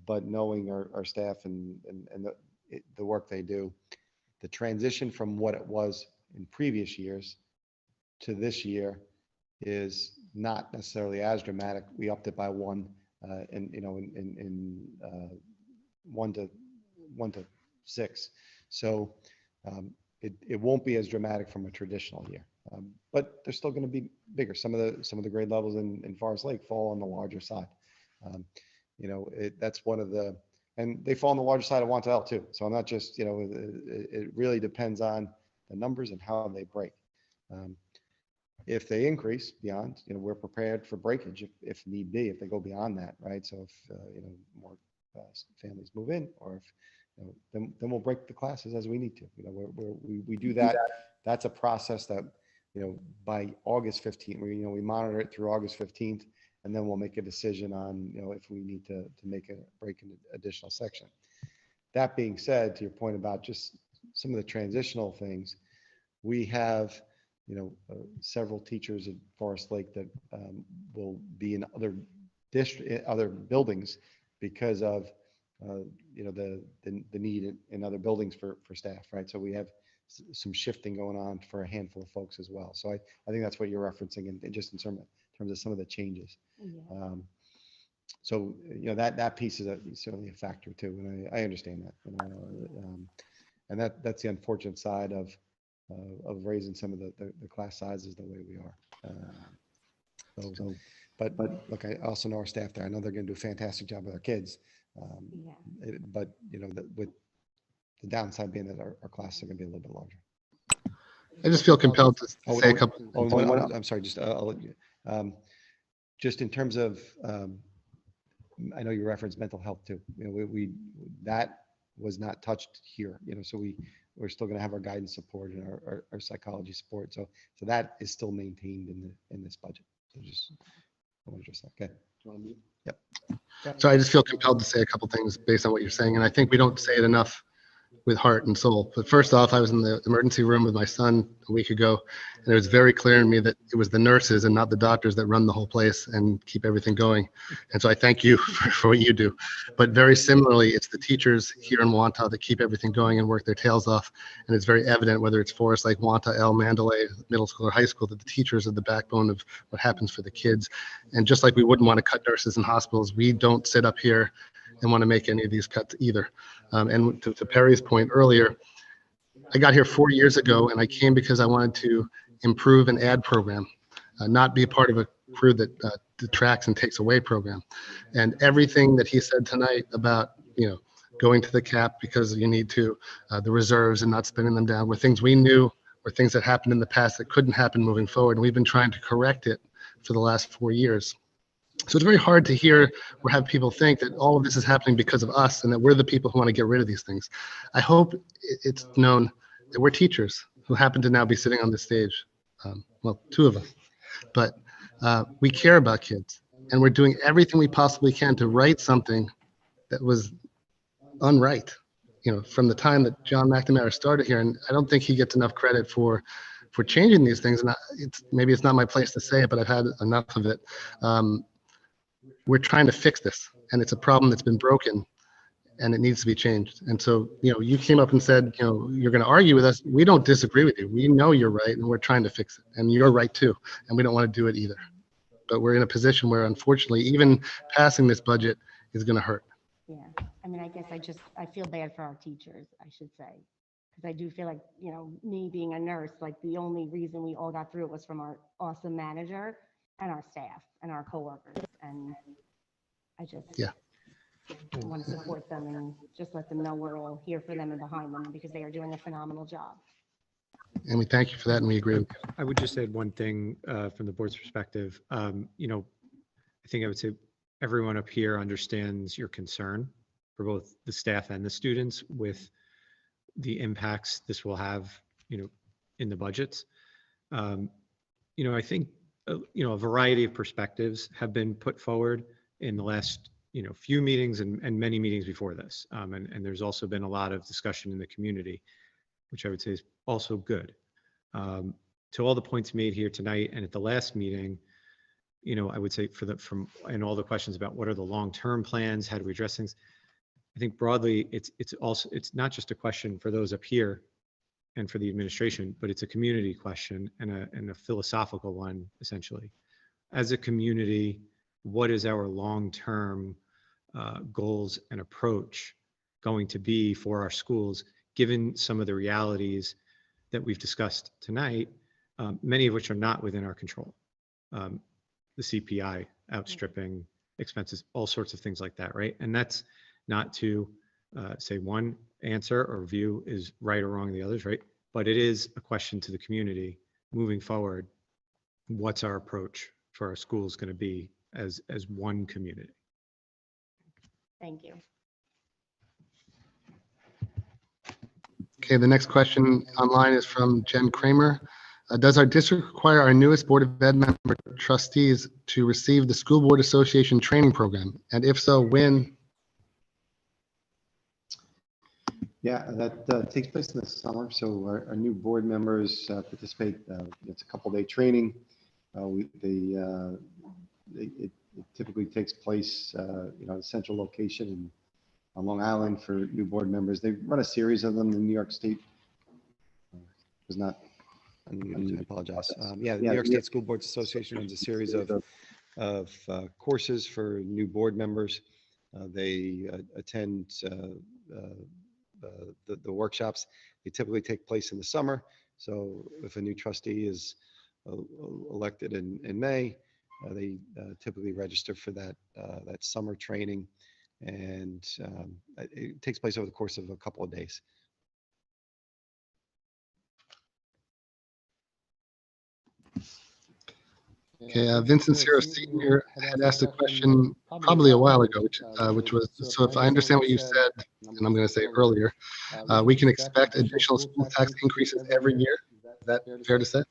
but knowing our staff and the work they do, the transition from what it was in previous years to this year is not necessarily as dramatic. We upped it by one, in 1 to 6. So it won't be as dramatic from a traditional year, but they're still going to be bigger. Some of the grade levels in Forest Lake fall on the larger side. That's one of the, and they fall on the larger side of Wantel too. So I'm not just, it really depends on the numbers and how they break. If they increase beyond, we're prepared for breakage if need be, if they go beyond that, right? So if, more families move in, or if, then we'll break the classes as we need to. We do that. That's a process that, by August 15th, we monitor it through August 15th, and then we'll make a decision on, if we need to make a break in an additional section. That being said, to your point about just some of the transitional things, we have, several teachers at Forest Lake that will be in other buildings because of the need in other buildings for staff, right? So we have some shifting going on for a handful of folks as well. So I think that's what you're referencing, and just in terms of some of the changes. Yeah. So that piece is certainly a factor too, and I understand that. And that's the unfortunate side of raising some of the class sizes the way we are. But look, I also know our staff there. I know they're going to do a fantastic job with our kids. But with the downside being that our classes are going to be a little bit larger. I just feel compelled to say a couple. I'm sorry. Just in terms of, I know you referenced mental health too. We that was not touched here. So we're still going to have our guidance support and our psychology support. So that is still maintained in this budget. So I want to just okay. Yep. So I just feel compelled to say a couple things based on what you're saying, and I think we don't say it enough with heart and soul. But first off, I was in the emergency room with my son a week ago, and it was very clear to me that it was the nurses and not the doctors that run the whole place and keep everything going. And so I thank you for what you do. But very similarly, it's the teachers here in Wantagh that keep everything going and work their tails off. And it's very evident, whether it's Forest Lake, Wantagh, El, Mandalay, middle school or high school, that the teachers are the backbone of what happens for the kids. And just like we wouldn't want to cut nurses in hospitals, we don't sit up here and want to make any of these cuts either. And to Perry's point earlier, I got here 4 years ago, and I came because I wanted to improve an ad program, not be a part of a crew that detracts and takes away program. And everything that he said tonight about, going to the cap because you need to, the reserves and not spending them down, were things we knew, were things that happened in the past that couldn't happen moving forward. And we've been trying to correct it for the last 4 years. So it's very hard to hear or have people think that all of this is happening because of us and that we're the people who want to get rid of these things. I hope it's known that we're teachers who happen to now be sitting on this stage. Well, 2 of us, but we care about kids, and we're doing everything we possibly can to right something that was unright, from the time that John McNamara started here. And I don't think he gets enough credit for changing these things. And maybe it's not my place to say it, but I've had enough of it. We're trying to fix this, and it's a problem that's been broken. and it needs to be changed. And so, you came up and said, you're going to argue with us. We don't disagree with you. We know you're right, and we're trying to fix it. And you're right too. And we don't want to do it either. But we're in a position where, unfortunately, even passing this budget is going to hurt. Yeah, I mean, I guess I feel bad for our teachers, I should say. Because I do feel like, me being a nurse, like the only reason we all got through it was from our awesome manager and our staff and our coworkers. And I just want to support them and just let them know we're all here for them and behind them because they are doing a phenomenal job. And we thank you for that, and we agree with you. I would just add one thing from the board's perspective. I think I would say everyone up here understands your concern for both the staff and the students with the impacts this will have, in the budgets. I think, a variety of perspectives have been put forward in the last, few meetings and many meetings before this. And there's also been a lot of discussion in the community, which I would say is also good. To all the points made here tonight and at the last meeting, I would say and all the questions about what are the long-term plans, how do we address things? I think broadly, it's not just a question for those up here and for the administration, but it's a community question and a philosophical one, essentially. As a community, what is our long-term goals and approach going to be for our schools, given some of the realities that we've discussed tonight, many of which are not within our control. The CPI outstripping expenses, all sorts of things like that, right? And that's not to say one answer or view is right or wrong the others, right? But it is a question to the community moving forward. What's our approach for our schools going to be as one community? Thank you. Okay, the next question online is from Jen Kramer. Does our district require our newest Board of Ed member trustees to receive the School Board Association training program? And if so, when? Yeah, that takes place in the summer. So our new board members participate. It's a couple-day training. It typically takes place, at a central location on Long Island for new board members. They run a series of them. The New York State was not. I apologize. The New York State School Boards Association runs a series of courses for new board members. They attend the workshops. They typically take place in the summer. So if a new trustee is elected in May, they typically register for that summer training, and it takes place over the course of a couple of days. Okay, Vincent Sarah Senior had asked a question probably a while ago, which was, so if I understand what you said, and I'm going to say earlier, we can expect additional school tax increases every year. Is that fair to say?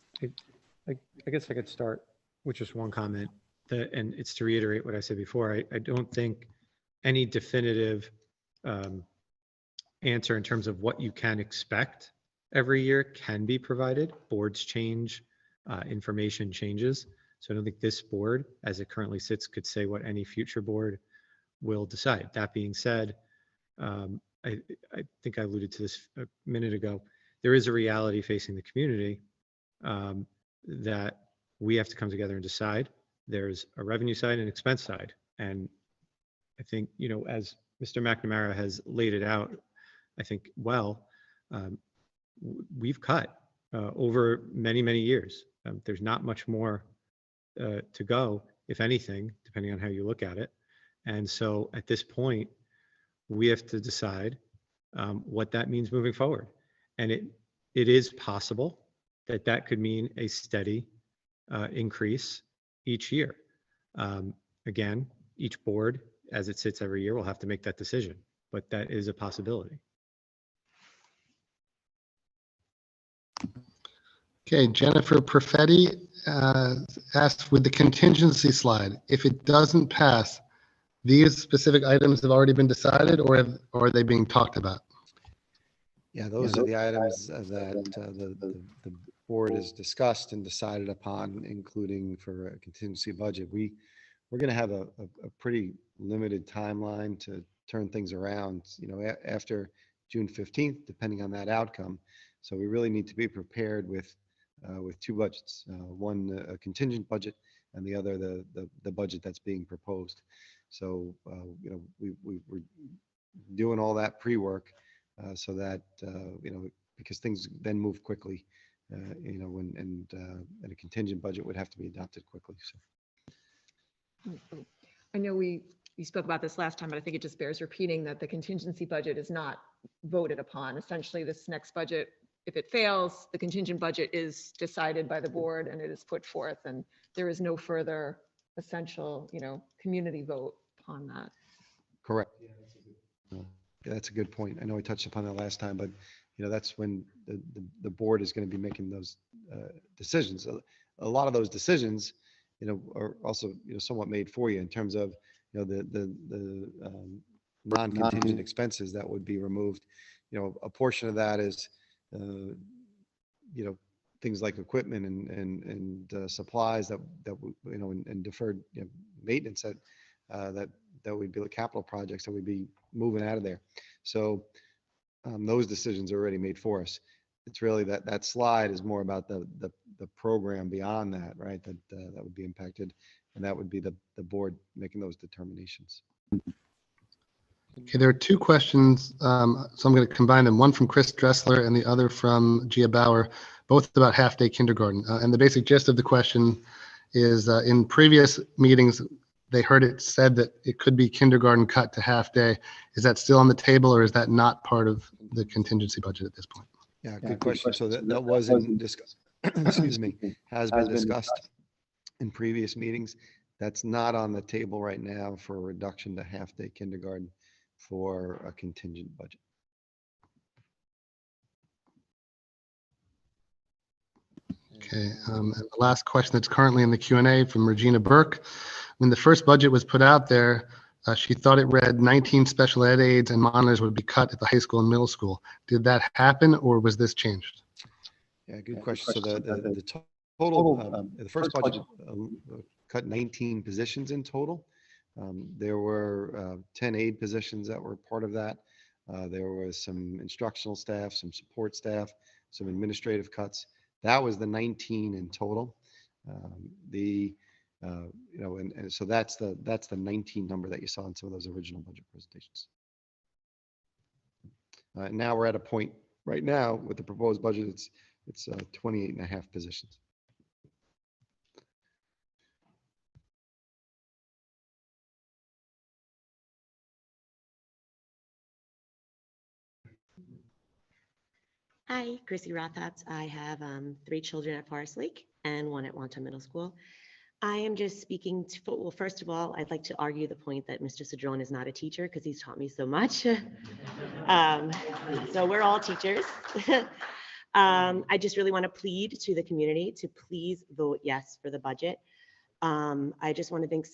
I guess I could start with just one comment, and it's to reiterate what I said before. I don't think any definitive answer in terms of what you can expect every year can be provided. Boards change, information changes. So I don't think this board, as it currently sits, could say what any future board will decide. That being said, I think I alluded to this a minute ago. There is a reality facing the community that we have to come together and decide. There's a revenue side and an expense side. And I think, as Mr. McNamara has laid it out, I think, we've cut over many, many years. There's not much more to go, if anything, depending on how you look at it. And so at this point, we have to decide what that means moving forward. And it is possible that could mean a steady increase each year. Again, each board, as it sits every year, will have to make that decision, but that is a possibility. Okay, Jennifer Perfetti asked, with the contingency slide, if it doesn't pass, these specific items have already been decided, or are they being talked about? Yeah, those are the items that the board has discussed and decided upon, including for a contingency budget. We're going to have a pretty limited timeline to turn things around, after June 15th, depending on that outcome. So we really need to be prepared with two budgets, one a contingent budget and the other the budget that's being proposed. So we're doing all that pre-work so that because things then move quickly, and a contingent budget would have to be adopted quickly. So. I know we spoke about this last time, but I think it just bears repeating that the contingency budget is not voted upon. Essentially, this next budget, if it fails, the contingent budget is decided by the board and it is put forth, and there is no further essential, community vote upon that. Correct. Yeah, that's a good point. I know we touched upon that last time, but that's when the board is going to be making those decisions. A lot of those decisions, are also somewhat made for you in terms of the non-contingent expenses that would be removed. A portion of that is things like equipment and supplies that and deferred maintenance that would be the capital projects that would be moving out of there. So those decisions are already made for us. It's really that slide is more about the program beyond that, right? That would be impacted, and that would be the board making those determinations. Okay, there are two questions, so I'm going to combine them. One from Chris Dressler and the other from Gia Bauer, both about half-day kindergarten. And the basic gist of the question is, in previous meetings, they heard it said that it could be kindergarten cut to half-day. Is that still on the table, or is that not part of the contingency budget at this point? Yeah, good question. So that wasn't discussed, excuse me, has been discussed in previous meetings. That's not on the table right now for a reduction to half-day kindergarten for a contingent budget. Okay, and the last question that's currently in the Q&A from Regina Burke. When the first budget was put out there, she thought it read 19 special ed aides and monitors would be cut at the high school and middle school. Did that happen, or was this changed? Yeah, good question. So the total, the first budget cut 19 positions in total. There were 10 aide positions that were part of that. There was some instructional staff, some support staff, some administrative cuts. That was the 19 in total. And so that's the 19 number that you saw in some of those original budget presentations. Now we're at a point right now with the proposed budget. It's 28 and a half positions. Hi, Chrissy Rothatz. I have 3 children at Forest Lake and 1 at Wanta Middle School. I am just speaking to, well, first of all, I'd like to argue the point that Mr. Cedrone is not a teacher because he's taught me so much. So we're all teachers. I just really want to plead to the community to please vote yes for the budget. I just want to think,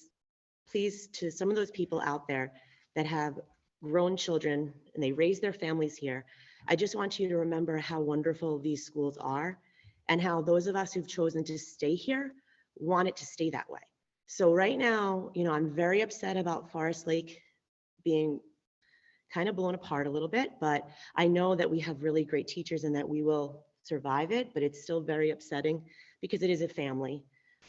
please, to some of those people out there that have grown children and they raise their families here. I just want you to remember how wonderful these schools are and how those of us who've chosen to stay here want it to stay that way. So right now, I'm very upset about Forest Lake being kind of blown apart a little bit, but I know that we have really great teachers and that we will survive it, but it's still very upsetting because it is a family.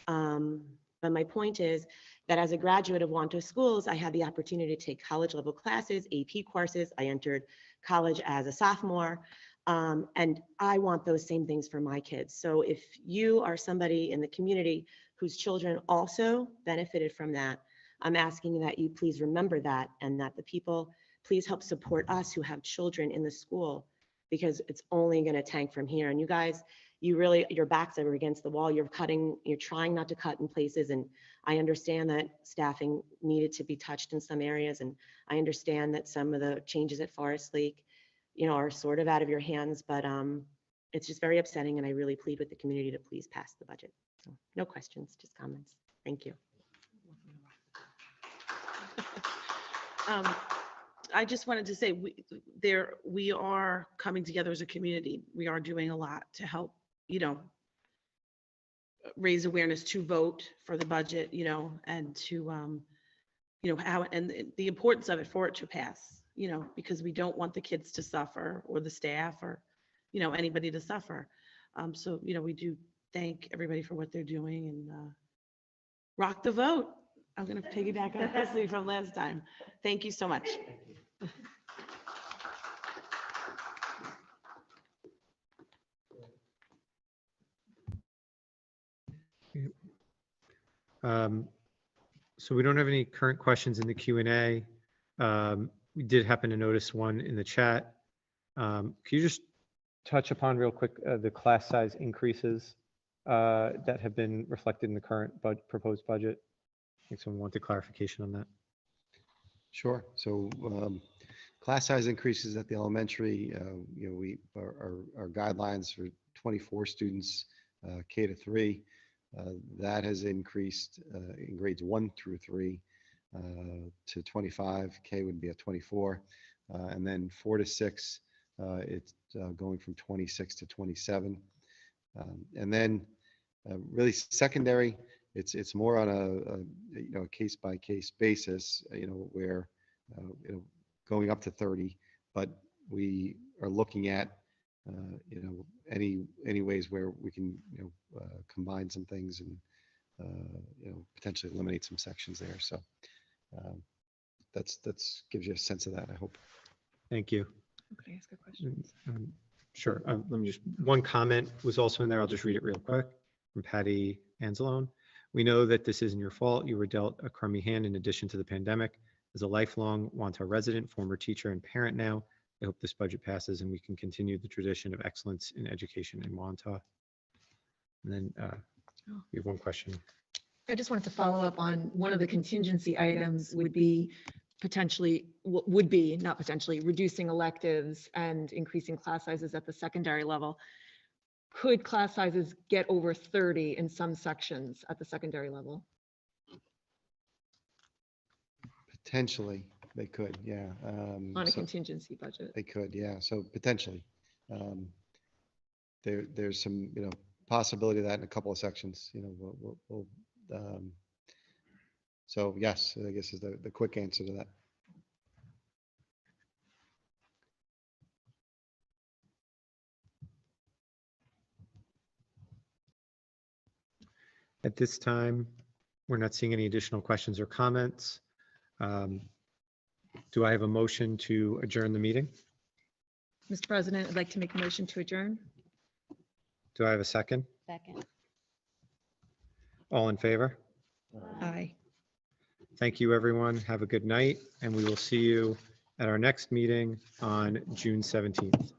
But my point is that as a graduate of Wanta schools, I had the opportunity to take college level classes, AP courses. I entered college as a sophomore, and I want those same things for my kids. So if you are somebody in the community whose children also benefited from that, I'm asking that you please remember that, and that the people please help support us who have children in the school, because it's only going to tank from here. And you guys, your backs are against the wall. You're trying not to cut in places. And I understand that staffing needed to be touched in some areas. And I understand that some of the changes at Forest Lake, are sort of out of your hands, but it's just very upsetting. And I really plead with the community to please pass the budget. So no questions, just comments. Thank you. I just wanted to say we are coming together as a community. We are doing a lot to help, raise awareness to vote for the budget, and to how, and the importance of it for it to pass, because we don't want the kids to suffer or the staff or, anybody to suffer. So, we do thank everybody for what they're doing and rock the vote. I'm going to piggyback on Leslie from last time. Thank you so much. So we don't have any current questions in the Q&A. We did happen to notice one in the chat. Can you just touch upon real quick the class size increases that have been reflected in the current proposed budget? I think someone wanted clarification on that. Sure. So class size increases at the elementary, our guidelines for 24 students, K to 3, that has increased in grades 1 through 3 to 25. K would be at 24, and then 4 to 6, it's going from 26 to 27, and then really secondary. It's more on a case by case basis, where going up to 30, but we are looking at any ways where we can combine some things and potentially eliminate some sections there. So that's gives you a sense of that, I hope. Thank you. Can I ask a question? Sure. Let me just, one comment was also in there. I'll just read it real quick from Patty Anzalone. We know that this isn't your fault. You were dealt a crummy hand in addition to the pandemic. As a lifelong Wantagh resident, former teacher and parent now, I hope this budget passes and we can continue the tradition of excellence in education in Wantagh. And then we have one question. I just wanted to follow up on one of the contingency items would be potentially, not potentially, reducing electives and increasing class sizes at the secondary level. Could class sizes get over 30 in some sections at the secondary level? Potentially, they could, yeah. On a contingency budget? They could, yeah. So potentially, there's some, possibility of that in a couple of sections. So yes, I guess is the quick answer to that. At this time, we're not seeing any additional questions or comments. Do I have a motion to adjourn the meeting? Mr. President, I'd like to make a motion to adjourn. Do I have a second? Second. All in favor? Aye. Thank you, everyone. Have a good night, and we will see you at our next meeting on June 17th.